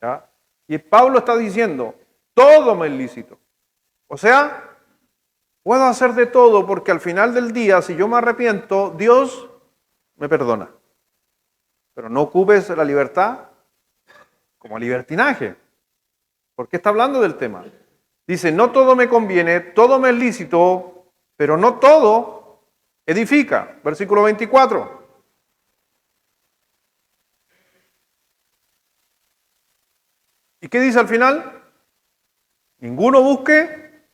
[SPEAKER 1] ¿Ya? Y Pablo está diciendo, todo me es lícito. O sea, puedo hacer de todo porque al final del día, si yo me arrepiento, Dios me perdona. Pero no ocupes la libertad como libertinaje. Porque está hablando del tema. Dice, no todo me conviene, todo me es lícito, pero no todo edifica. Versículo 24. ¿Y qué dice al final? Ninguno busque.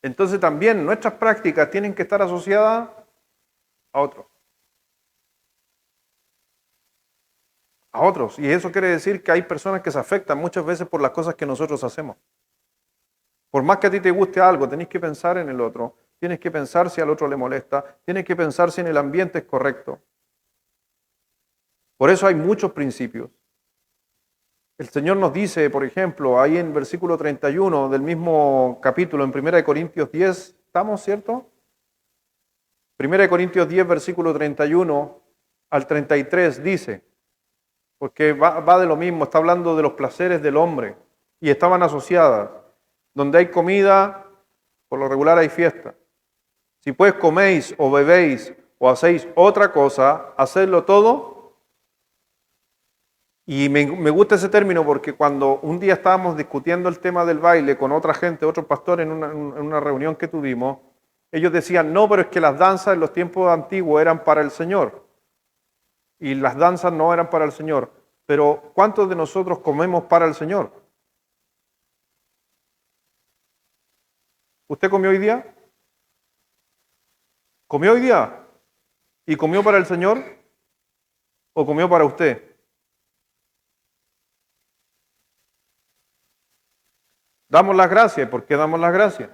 [SPEAKER 1] Entonces también nuestras prácticas tienen que estar asociadas a otros. A otros. Y eso quiere decir que hay personas que se afectan muchas veces por las cosas que nosotros hacemos. Por más que a ti te guste algo, tenés que pensar en el otro. Tienes que pensar si al otro le molesta. Tienes que pensar si en el ambiente es correcto. Por eso hay muchos principios. El Señor nos dice, por ejemplo, ahí en versículo 31 del mismo capítulo, en 1 Corintios 10, ¿estamos, cierto? 1 Corintios 10, versículo 31 al 33 dice, porque va de lo mismo, está hablando de los placeres del hombre y estaban asociadas. Donde hay comida, por lo regular hay fiesta. Si pues coméis o bebéis o hacéis otra cosa, hacedlo todo. Y me gusta ese término porque cuando un día estábamos discutiendo el tema del baile con otra gente, otros pastores en una reunión que tuvimos, ellos decían, no, pero es que las danzas en los tiempos antiguos eran para el Señor. Y las danzas no eran para el Señor. Pero ¿cuántos de nosotros comemos para el Señor? ¿Usted comió hoy día? ¿Comió hoy día? ¿Y comió para el Señor? ¿O comió para usted? Damos las gracias. ¿Por qué damos las gracias?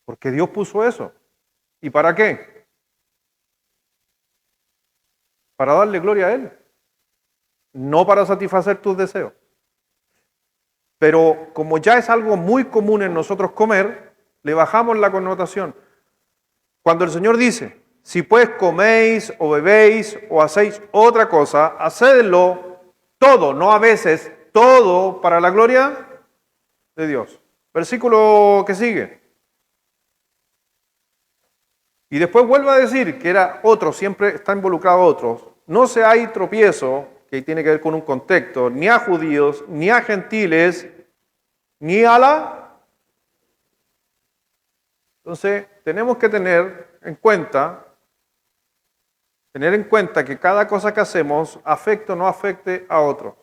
[SPEAKER 1] Porque Dios puso eso. ¿Y para qué? Para darle gloria a Él. No para satisfacer tus deseos. Pero como ya es algo muy común en nosotros comer, le bajamos la connotación. Cuando el Señor dice, si pues coméis o bebéis o hacéis otra cosa, hacedlo todo, no a veces, todo para la gloria de Dios. Versículo que sigue. Y después vuelve a decir que era otro, siempre está involucrado otros. No se hay tropiezo, que tiene que ver con un contexto, ni a judíos, ni a gentiles, ni a la... Entonces, tenemos que tener en cuenta que cada cosa que hacemos afecte o no afecte a otros.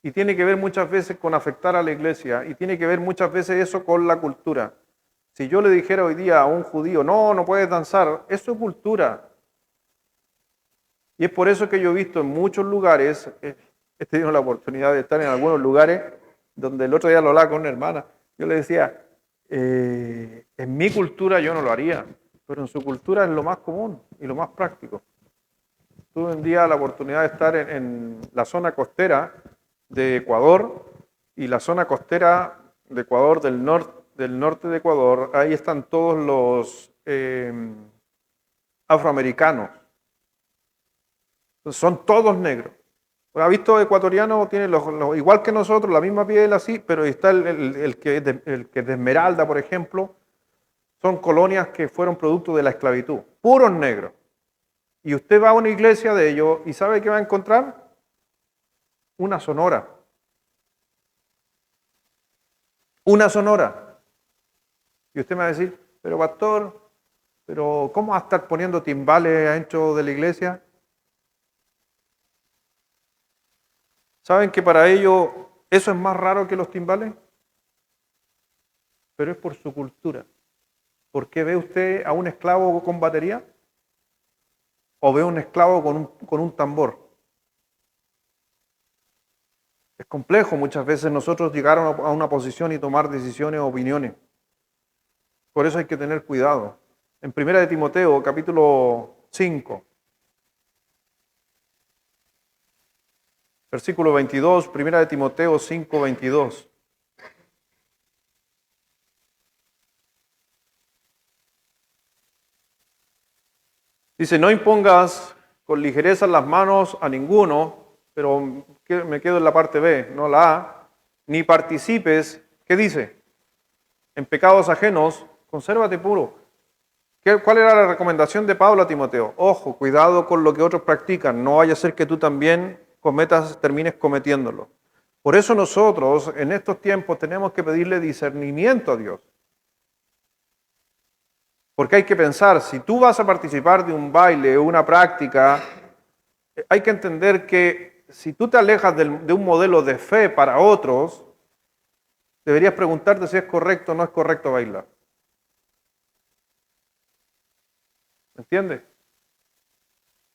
[SPEAKER 1] Y tiene que ver muchas veces con afectar a la iglesia, y tiene que ver muchas veces eso con la cultura. Si yo le dijera hoy día a un judío, no puedes danzar, eso es cultura. Y es por eso que yo he visto en muchos lugares, he tenido la oportunidad de estar en algunos lugares, donde el otro día lo hablaba con una hermana, yo le decía, en mi cultura yo no lo haría, pero en su cultura es lo más común y lo más práctico. Tuve un día la oportunidad de estar en la zona costera de Ecuador, y la zona costera de Ecuador, del norte de Ecuador, ahí están todos los afroamericanos. Son todos negros. ¿Ha visto ecuatoriano? Tiene igual que nosotros, la misma piel así, pero está el que es de Esmeralda, por ejemplo. Son colonias que fueron producto de la esclavitud, puros negros. Y usted va a una iglesia de ellos y ¿sabe qué va a encontrar? Una sonora. Una sonora. Y usted me va a decir, pero pastor, pero ¿cómo va a estar poniendo timbales adentro de la iglesia? ¿Saben que para ellos eso es más raro que los timbales? Pero es por su cultura. ¿Por qué ve usted a un esclavo con batería? ¿O ve a un esclavo con un tambor? Es complejo muchas veces nosotros llegar a una posición y tomar decisiones o opiniones. Por eso hay que tener cuidado. En 1 Timoteo, capítulo 5, versículo 22, 1 Timoteo 5, 22. Dice, no impongas con ligereza las manos a ninguno, pero me quedo en la parte B, no la A, ni participes, ¿qué dice? En pecados ajenos, consérvate puro. ¿Cuál era la recomendación de Pablo a Timoteo? Ojo, cuidado con lo que otros practican, no vaya a ser que tú también termines cometiéndolo. Por eso nosotros en estos tiempos tenemos que pedirle discernimiento a Dios. Porque hay que pensar, si tú vas a participar de un baile o una práctica, hay que entender que si tú te alejas de un modelo de fe para otros, deberías preguntarte si es correcto o no es correcto bailar. ¿Me entiendes?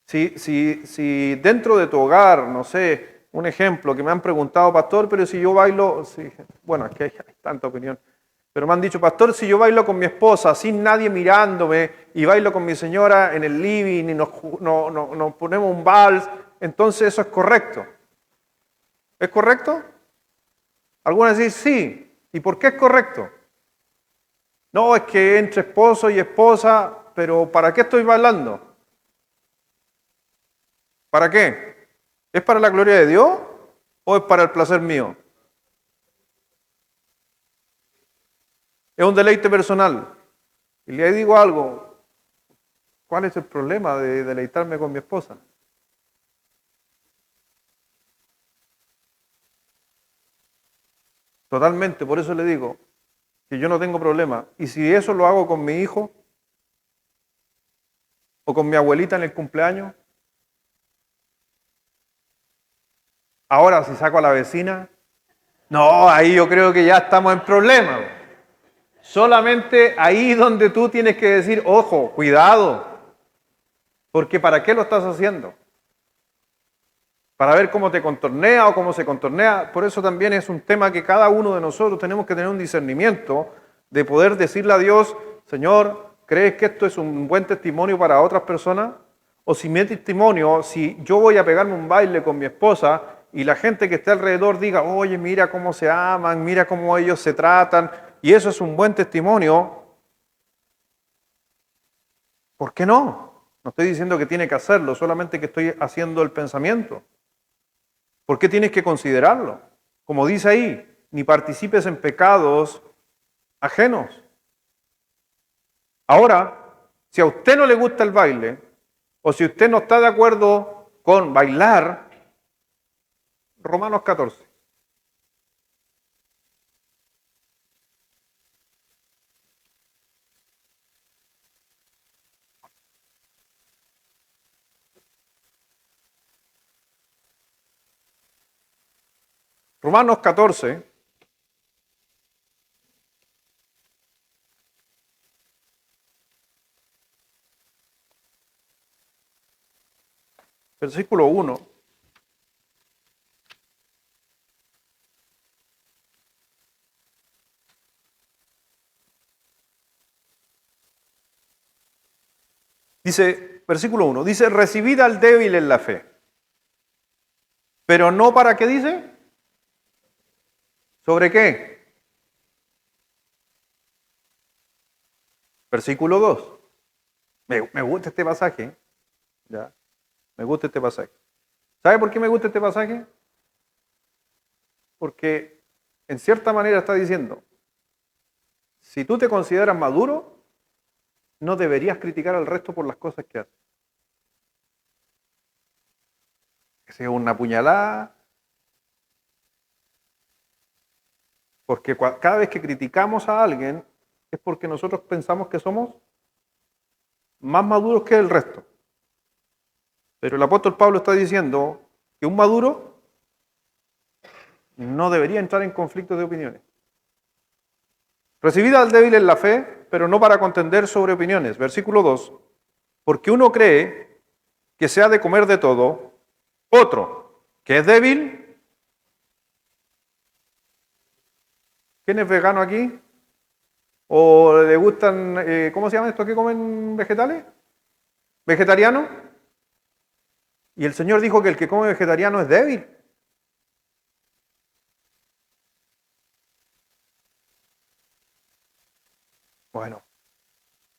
[SPEAKER 1] Si dentro de tu hogar, no sé, un ejemplo que me han preguntado, pastor, pero si yo bailo, bueno, es que hay tanta opinión. Pero me han dicho, pastor, si yo bailo con mi esposa sin nadie mirándome y bailo con mi señora en el living y nos ponemos un vals, entonces eso es correcto. ¿Es correcto? Algunos dicen sí. ¿Y por qué es correcto? No, es que entre esposo y esposa, pero ¿para qué estoy bailando? ¿Para qué? ¿Es para la gloria de Dios o es para el placer mío? Es un deleite personal. Y le digo algo, ¿cuál es el problema de deleitarme con mi esposa? Totalmente, por eso le digo que yo no tengo problema. Y si eso lo hago con mi hijo o con mi abuelita en el cumpleaños, ahora si saco a la vecina, no, ahí yo creo que ya estamos en problemas. Solamente ahí donde tú tienes que decir, ojo, cuidado, porque ¿para qué lo estás haciendo? para ver cómo te contornea o cómo se contornea. Por eso también es un tema que cada uno de nosotros tenemos que tener un discernimiento de poder decirle a Dios, Señor, ¿crees que esto es un buen testimonio para otras personas? O si mi testimonio, si yo voy a pegarme un baile con mi esposa y la gente que está alrededor diga, oye, mira cómo se aman, mira cómo ellos se tratan, y eso es un buen testimonio, ¿por qué no? No estoy diciendo que tiene que hacerlo, solamente que estoy haciendo el pensamiento. ¿Por qué tienes que considerarlo? Como dice ahí, ni participes en pecados ajenos. Ahora, si a usted no le gusta el baile, o si usted no está de acuerdo con bailar, Romanos 14. Romanos 14. Versículo 1. Dice, versículo 1, dice, recibid al débil en la fe. Pero no para qué dice. ¿Sobre qué? Versículo 2. Me gusta este pasaje. ¿Ya? Me gusta este pasaje. ¿Sabe por qué me gusta este pasaje? Porque en cierta manera está diciendo, si tú te consideras maduro, no deberías criticar al resto por las cosas que hace. Que sea una puñalada. Porque cada vez que criticamos a alguien es porque nosotros pensamos que somos más maduros que el resto. Pero el apóstol Pablo está diciendo que un maduro no debería entrar en conflictos de opiniones. Recibid al débil en la fe, pero no para contender sobre opiniones. Versículo 2. Porque uno cree que se ha de comer de todo, otro que es débil. ¿Quién es vegano aquí? ¿O le gustan, cómo se llama esto que comen vegetales? ¿Vegetariano? Y el Señor dijo que el que come vegetariano es débil. Bueno,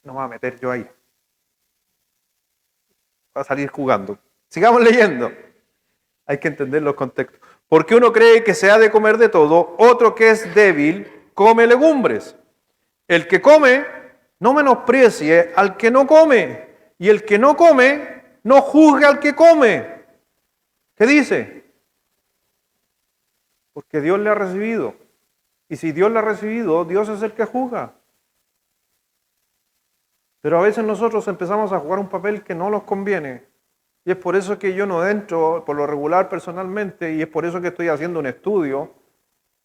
[SPEAKER 1] no me voy a meter yo ahí. Va a salir jugando. Sigamos leyendo. Hay que entender los contextos. Porque uno cree que se ha de comer de todo, otro que es débil come legumbres. El que come no menosprecie al que no come, y el que no come no juzgue al que come. ¿Qué dice? Porque Dios le ha recibido. Y si Dios le ha recibido, Dios es el que juzga. Pero a veces nosotros empezamos a jugar un papel que no nos conviene. Y es por eso que yo no entro por lo regular personalmente, y es por eso que estoy haciendo un estudio,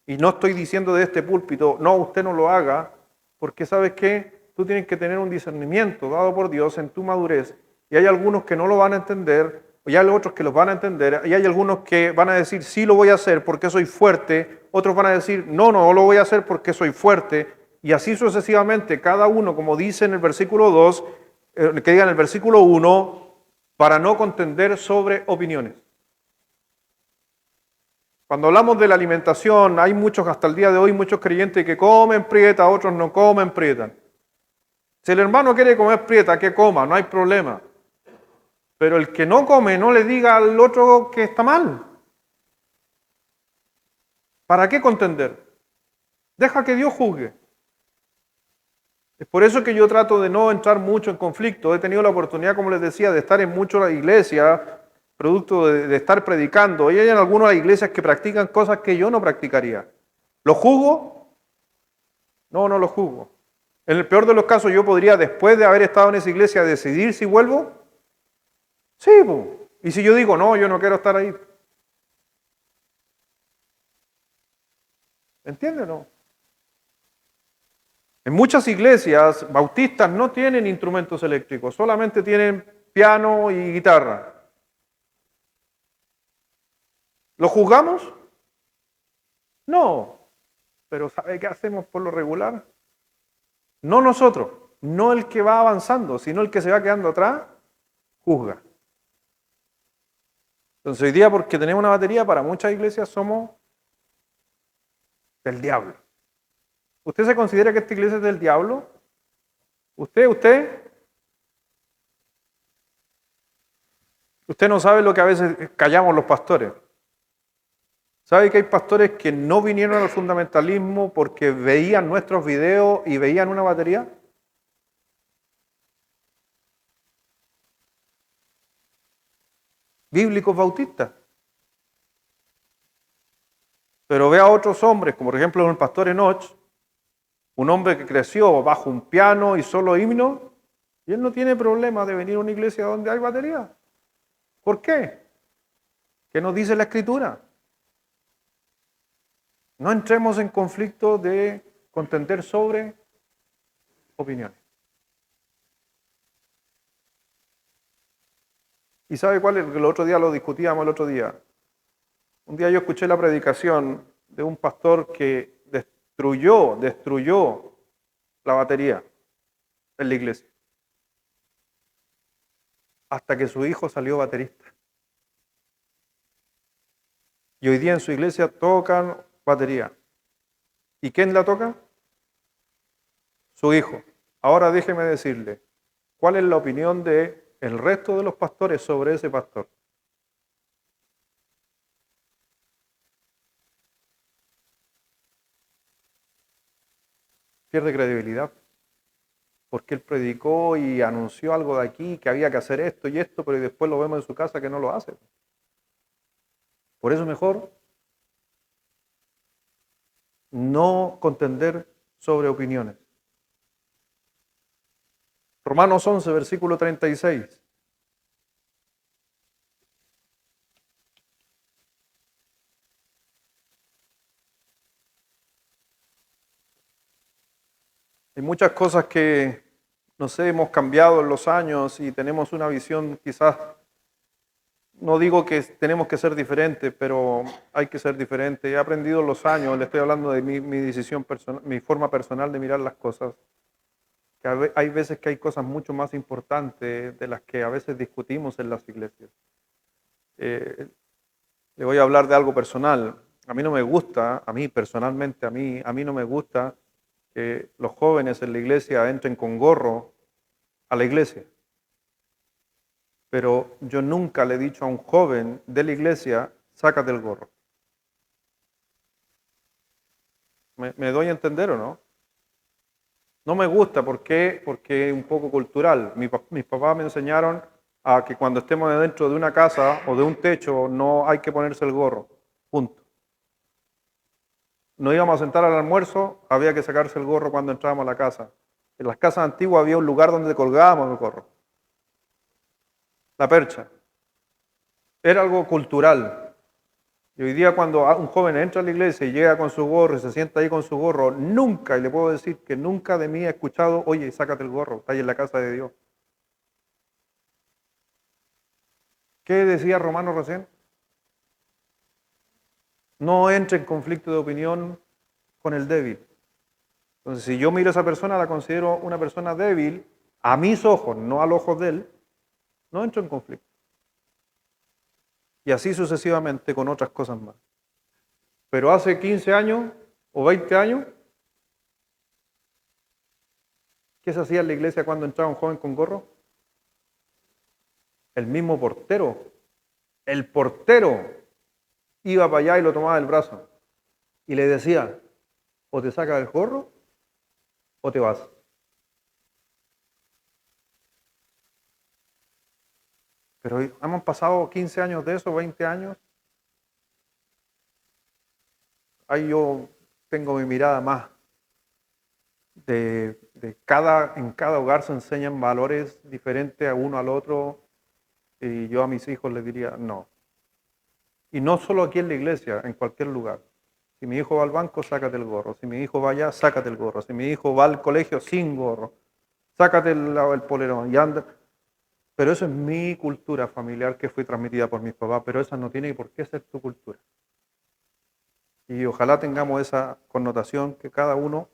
[SPEAKER 1] y no estoy diciendo de este púlpito, no, usted no lo haga, porque ¿sabes qué? Tú tienes que tener un discernimiento dado por Dios en tu madurez, y hay algunos que no lo van a entender, y hay otros que los van a entender, y hay algunos que van a decir, sí lo voy a hacer porque soy fuerte, otros van a decir, no, no lo voy a hacer porque soy fuerte, y así sucesivamente, cada uno, como dice en el versículo 2, que diga en el versículo 1, para no contender sobre opiniones. Cuando hablamos de la alimentación, hay muchos, hasta el día de hoy, muchos creyentes que comen prieta, otros no comen prieta. Si el hermano quiere comer prieta, que coma, no hay problema. Pero el que no come, no le diga al otro que está mal. ¿Para qué contender? Deja que Dios juzgue. Es por eso que yo trato de no entrar mucho en conflicto. He tenido la oportunidad, como les decía, de estar en muchas iglesias, producto de estar predicando. Y hay en algunas iglesias que practican cosas que yo no practicaría. ¿Lo juzgo? No, no lo juzgo. En el peor de los casos, yo podría, después de haber estado en esa iglesia, decidir si vuelvo. Sí, pues. Y si yo digo, no, yo no quiero estar ahí. ¿Entiende o no? En muchas iglesias bautistas no tienen instrumentos eléctricos, solamente tienen piano y guitarra. ¿Lo juzgamos? No. Pero ¿sabe qué hacemos por lo regular? No nosotros, no el que va avanzando, sino el que se va quedando atrás, juzga. Entonces hoy día, porque tenemos una batería, para muchas iglesias somos del diablo. ¿Usted se considera que esta iglesia es del diablo? ¿Usted? Usted no sabe lo que a veces callamos los pastores. ¿Sabe que hay pastores que no vinieron al fundamentalismo porque veían nuestros videos y veían una batería? Bíblicos bautistas. Pero ve a otros hombres, como por ejemplo el pastor Enoch, un hombre que creció bajo un piano y solo himno, y él no tiene problema de venir a una iglesia donde hay batería. ¿Por qué? ¿Qué nos dice la Escritura? No entremos en conflicto de contender sobre opiniones. ¿Y sabe cuál es? El otro día lo discutíamos el otro día. Un día yo escuché la predicación de un pastor que destruyó la batería en la iglesia. Hasta que su hijo salió baterista. Y hoy día en su iglesia tocan batería. ¿Y quién la toca? Su hijo. Ahora déjeme decirle, ¿cuál es la opinión de el resto de los pastores sobre ese pastor? Pierde credibilidad. Porque él predicó y anunció algo de aquí, que había que hacer esto y esto, pero después lo vemos en su casa que no lo hace. Por eso mejor no contender sobre opiniones. Romanos 11, versículo 36. Hay muchas cosas que, no sé, hemos cambiado en los años y tenemos una visión quizás, no digo que tenemos que ser diferentes, pero hay que ser diferentes. He aprendido en los años, le estoy hablando de mi decisión personal, mi forma personal de mirar las cosas, que hay veces que hay cosas mucho más importantes de las que a veces discutimos en las iglesias. Le voy a hablar de algo personal. A mí no me gusta, a mí personalmente, a mí no me gusta que los jóvenes en la iglesia entren con gorro a la iglesia. Pero yo nunca le he dicho a un joven de la iglesia, sácate el gorro. ¿Me doy a entender o no? No me gusta, ¿por qué? Porque es un poco cultural. Mis papás me enseñaron a que cuando estemos dentro de una casa o de un techo no hay que ponerse el gorro. Punto. Nos íbamos a sentar al almuerzo, había que sacarse el gorro cuando entrábamos a la casa. En las casas antiguas había un lugar donde colgábamos el gorro. La percha. Era algo cultural. Y hoy día cuando un joven entra a la iglesia y llega con su gorro y se sienta ahí con su gorro, nunca, y le puedo decir que nunca de mí he escuchado, oye, sácate el gorro, está ahí en la casa de Dios. ¿Qué decía Romano recién? No entre en conflicto de opinión con el débil. Entonces, si yo miro a esa persona, la considero una persona débil, a mis ojos, no a los ojos de él, no entro en conflicto. Y así sucesivamente con otras cosas más. Pero hace 15 años o 20 años, ¿qué se hacía en la iglesia cuando entraba un joven con gorro? El mismo portero. El portero iba para allá y lo tomaba del brazo. Y le decía, o te sacas el gorro o te vas. Pero hemos pasado 15 años de eso, 20 años. Ahí yo tengo mi mirada más. En cada hogar se enseñan valores diferentes a uno al otro. Y yo a mis hijos les diría, no. Y no solo aquí en la iglesia, en cualquier lugar. Si mi hijo va al banco, sácate el gorro. Si mi hijo va allá, sácate el gorro. Si mi hijo va al colegio sin gorro, sácate el polerón y anda. Pero eso es mi cultura familiar que fue transmitida por mis papás, pero esa no tiene por qué ser tu cultura. Y ojalá tengamos esa connotación que cada uno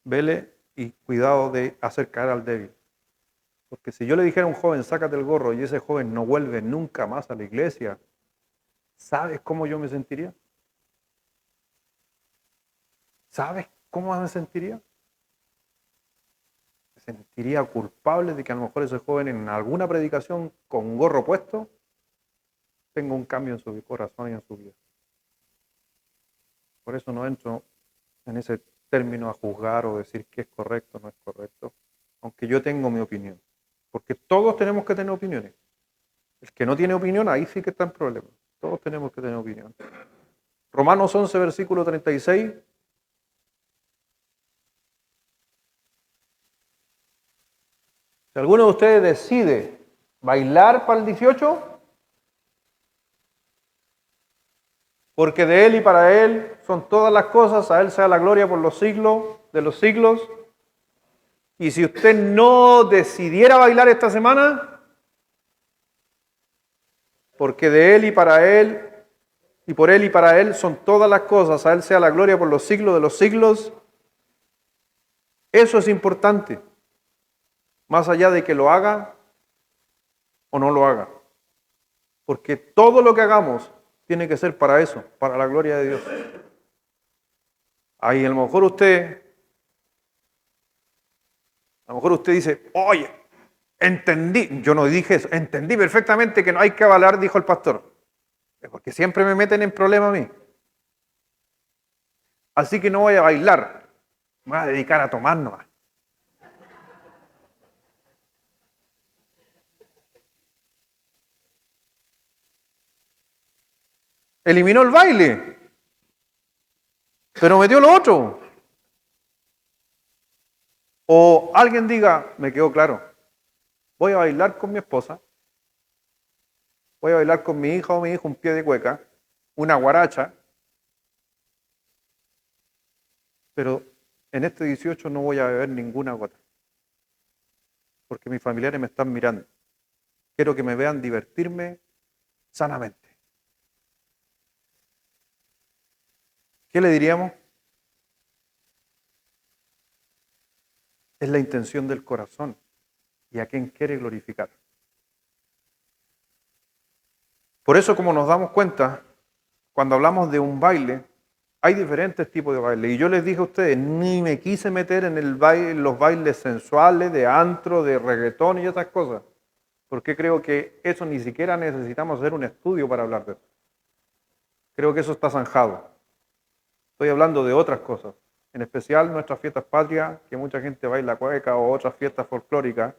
[SPEAKER 1] vele y cuidado de hacer caer al débil. Porque si yo le dijera a un joven, sácate el gorro, y ese joven no vuelve nunca más a la iglesia, ¿sabes cómo yo me sentiría? ¿Sabes cómo me sentiría? Me sentiría culpable de que a lo mejor ese joven en alguna predicación con gorro puesto tenga un cambio en su corazón y en su vida. Por eso no entro en ese término a juzgar o decir qué es correcto o no es correcto, aunque yo tengo mi opinión. Porque todos tenemos que tener opiniones. El que no tiene opinión, ahí sí que está en problema. Todos tenemos que tener opinión. Romanos 11, versículo 36. Si alguno de ustedes decide bailar para el 18, porque de Él y para Él son todas las cosas, a Él sea la gloria por los siglos de los siglos. Y si usted no decidiera bailar esta semana, porque de Él y para Él, y por Él y para Él son todas las cosas, a Él sea la gloria por los siglos de los siglos, eso es importante, más allá de que lo haga o no lo haga. Porque todo lo que hagamos tiene que ser para eso, para la gloria de Dios. Ahí a lo mejor usted dice, oye, entendí, yo no dije eso, entendí perfectamente que no hay que bailar, dijo el pastor. Porque siempre me meten en problemas a mí. Así que no voy a bailar, me voy a dedicar a tomar nomás. Eliminó el baile, pero metió lo otro. O alguien diga, me quedó claro, voy a bailar con mi esposa, voy a bailar con mi hija o mi hijo un pie de cueca, una guaracha, pero en este 18 no voy a beber ninguna gota, porque mis familiares me están mirando. Quiero que me vean divertirme sanamente. ¿Qué le diríamos? Es la intención del corazón y a quién quiere glorificar. Por eso, como nos damos cuenta, cuando hablamos de un baile, hay diferentes tipos de baile. Y yo les dije a ustedes, ni me quise meter en los bailes sensuales, de antro, de reggaetón y esas cosas. Porque creo que eso ni siquiera necesitamos hacer un estudio para hablar de eso. Creo que eso está zanjado. Estoy hablando de otras cosas, en especial nuestras fiestas patrias, que mucha gente baila cueca o otras fiestas folclóricas.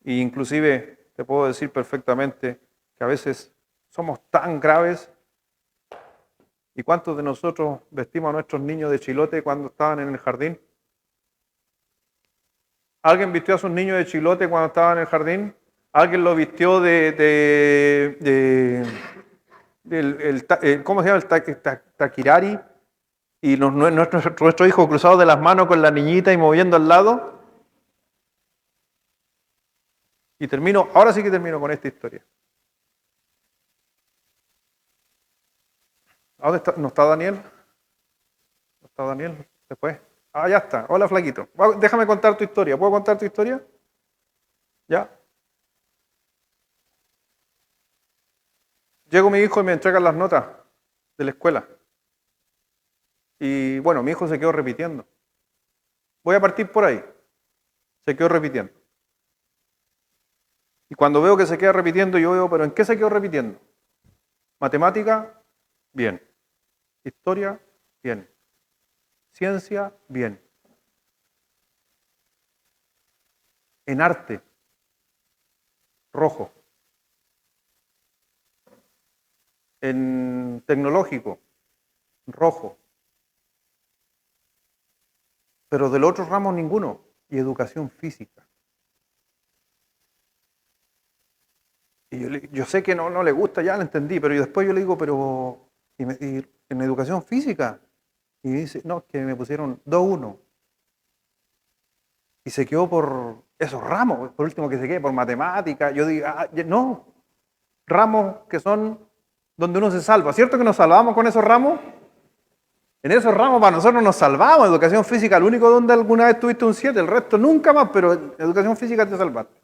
[SPEAKER 1] E inclusive te puedo decir perfectamente que a veces somos tan graves. ¿Y cuántos de nosotros vestimos a nuestros niños de chilote cuando estaban en el jardín? ¿Alguien vistió a sus niños de chilote cuando estaban en el jardín? ¿Alguien lo vistió ¿cómo se llama? El taquirari? Y nuestro hijo cruzado de las manos con la niñita y moviendo al lado. Y ahora sí que termino con esta historia. ¿Dónde está? ¿No está Daniel? ¿No está Daniel? Después. Ah, ya está. Hola, flaquito. Déjame contar tu historia. ¿Puedo contar tu historia? ¿Ya? Llegó mi hijo y me entregan las notas de la escuela. Y bueno, mi hijo se quedó repitiendo. Voy a partir por ahí. Se quedó repitiendo. Y cuando veo que se queda repitiendo, yo veo, ¿pero en qué se quedó repitiendo? Matemática, bien. Historia, bien. Ciencia, bien. En arte, rojo. En tecnológico, rojo. Pero del otro ramo ninguno. Y educación física. Y yo sé que no le gusta, ya lo entendí, pero después yo le digo, pero ¿y en educación física? Y me dice, no, que me pusieron 2-1. y se quedó por esos ramos, por último que se quede, por matemática. Yo digo, no, ramos que son donde uno se salva. ¿Cierto que nos salvamos con esos ramos? En esos ramos para nosotros nos salvamos. Educación física, el único donde alguna vez tuviste un 7, el resto nunca más, pero en educación física te salvaste.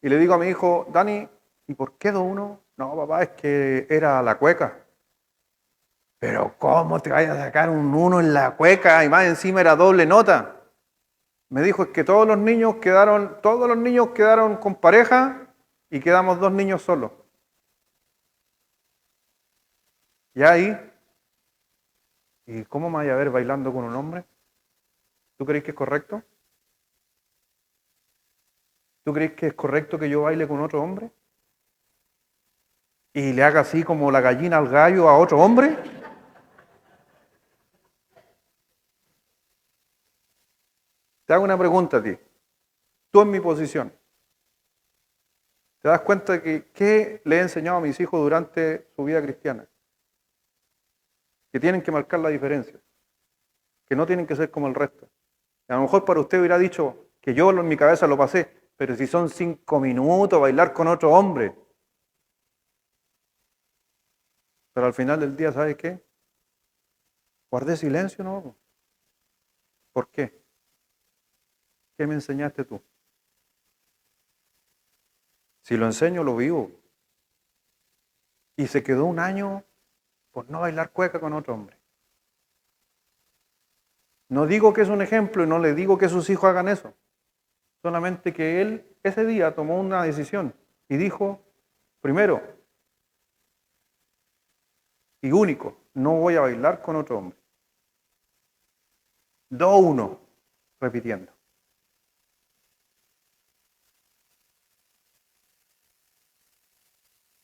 [SPEAKER 1] Y le digo a mi hijo, Dani, ¿y por qué 2-1? No, papá, es que era la cueca. Pero ¿cómo te vayas a sacar un 1 en la cueca? Y más encima era doble nota. Me dijo, es que todos los niños quedaron con pareja y quedamos 2 niños solos. Y ahí, ¿y cómo me vaya a ver bailando con un hombre? ¿Tú crees que es correcto? ¿Tú crees que es correcto que yo baile con otro hombre? ¿Y le haga así como la gallina al gallo a otro hombre? Te hago una pregunta a ti. Tú en mi posición. ¿Te das cuenta de qué le he enseñado a mis hijos durante su vida cristiana? Que tienen que marcar la diferencia. Que no tienen que ser como el resto. A lo mejor para usted hubiera dicho que yo en mi cabeza lo pasé, pero si son 5 minutos bailar con otro hombre. Pero al final del día, ¿sabes qué? Guardé silencio, ¿no? ¿Por qué? ¿Qué me enseñaste tú? Si lo enseño, lo vivo. Y se quedó un año por no bailar cueca con otro hombre. No digo que es un ejemplo y no le digo que sus hijos hagan eso. Solamente que él ese día tomó una decisión y dijo, primero y único, no voy a bailar con otro hombre. 2-1, repitiendo.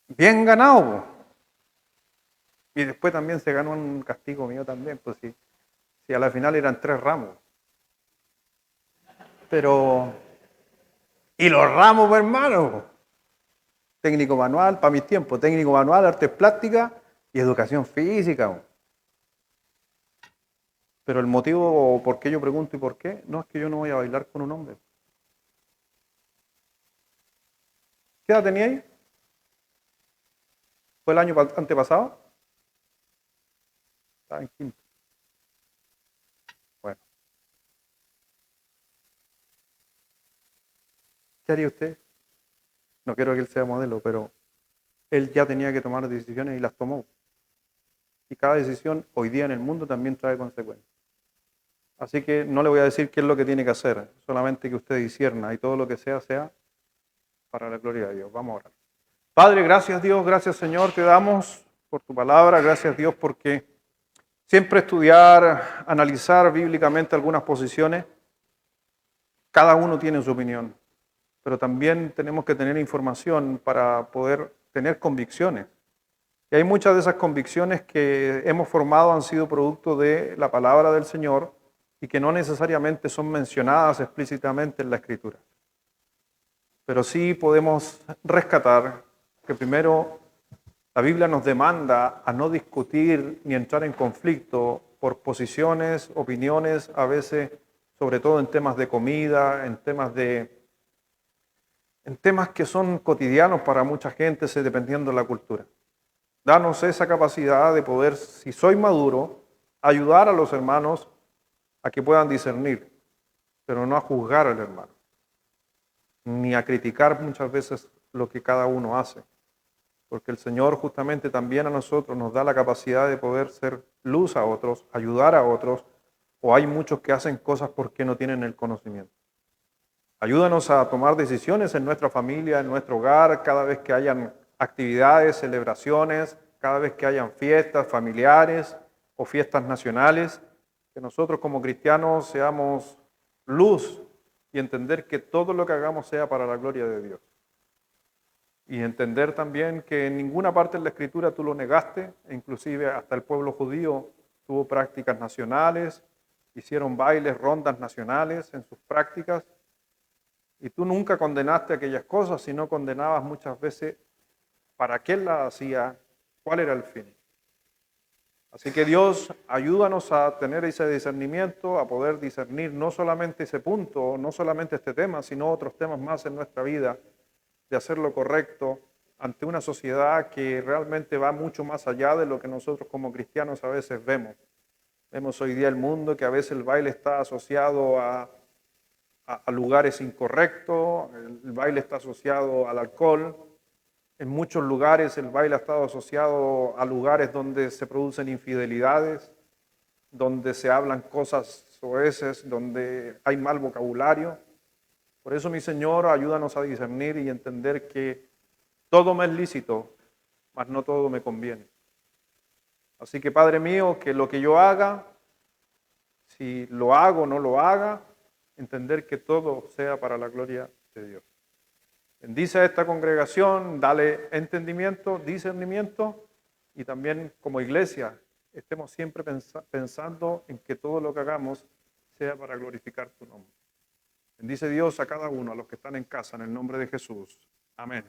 [SPEAKER 1] Bien ganado. Y después también se ganó un castigo mío también, pues sí. Si a la final eran 3 ramos. Pero, y los ramos, pues, hermano. Técnico manual, para mis tiempos, técnico manual, artes plásticas y educación física. Pero el motivo por qué yo pregunto y por qué, no es que yo no voy a bailar con un hombre. ¿Qué edad tenía ahí? ¿Fue el año antepasado? Estaba en quinto. Bueno. ¿Qué haría usted? No quiero que él sea modelo, pero él ya tenía que tomar decisiones y las tomó. Y cada decisión hoy día en el mundo también trae consecuencias. Así que no le voy a decir qué es lo que tiene que hacer, solamente que usted discierna y todo lo que sea, sea para la gloria de Dios. Vamos a orar. Padre, gracias Dios, gracias Señor, te damos por tu palabra, gracias Dios porque siempre estudiar, analizar bíblicamente algunas posiciones, cada uno tiene su opinión, pero también tenemos que tener información para poder tener convicciones. Y hay muchas de esas convicciones que hemos formado han sido producto de la palabra del Señor y que no necesariamente son mencionadas explícitamente en la Escritura. Pero sí podemos rescatar que primero la Biblia nos demanda a no discutir ni entrar en conflicto por posiciones, opiniones, a veces, sobre todo en temas de comida, en temas que son cotidianos para mucha gente, dependiendo de la cultura. Danos esa capacidad de poder, si soy maduro, ayudar a los hermanos a que puedan discernir, pero no a juzgar al hermano, ni a criticar muchas veces lo que cada uno hace. Porque el Señor justamente también a nosotros nos da la capacidad de poder ser luz a otros, ayudar a otros, o hay muchos que hacen cosas porque no tienen el conocimiento. Ayúdanos a tomar decisiones en nuestra familia, en nuestro hogar, cada vez que hayan actividades, celebraciones, cada vez que hayan fiestas familiares o fiestas nacionales, que nosotros como cristianos seamos luz y entender que todo lo que hagamos sea para la gloria de Dios. Y entender también que en ninguna parte de la Escritura tú lo negaste, e inclusive hasta el pueblo judío tuvo prácticas nacionales, hicieron bailes, rondas nacionales en sus prácticas, y tú nunca condenaste aquellas cosas, sino condenabas muchas veces para qué las hacía, cuál era el fin. Así que Dios, ayúdanos a tener ese discernimiento, a poder discernir no solamente ese punto, no solamente este tema, sino otros temas más en nuestra vida, de hacer lo correcto ante una sociedad que realmente va mucho más allá de lo que nosotros como cristianos a veces vemos. Vemos hoy día el mundo que a veces el baile está asociado a lugares incorrectos, el baile está asociado al alcohol. En muchos lugares el baile ha estado asociado a lugares donde se producen infidelidades, donde se hablan cosas soeces, donde hay mal vocabulario. Por eso, mi Señor, ayúdanos a discernir y entender que todo me es lícito, mas no todo me conviene. Así que, Padre mío, que lo que yo haga, si lo hago o no lo haga, entender que todo sea para la gloria de Dios. Bendice a esta congregación, dale entendimiento, discernimiento y también como iglesia estemos siempre pensando en que todo lo que hagamos sea para glorificar tu nombre. Bendice Dios a cada uno, a los que están en casa, en el nombre de Jesús. Amén.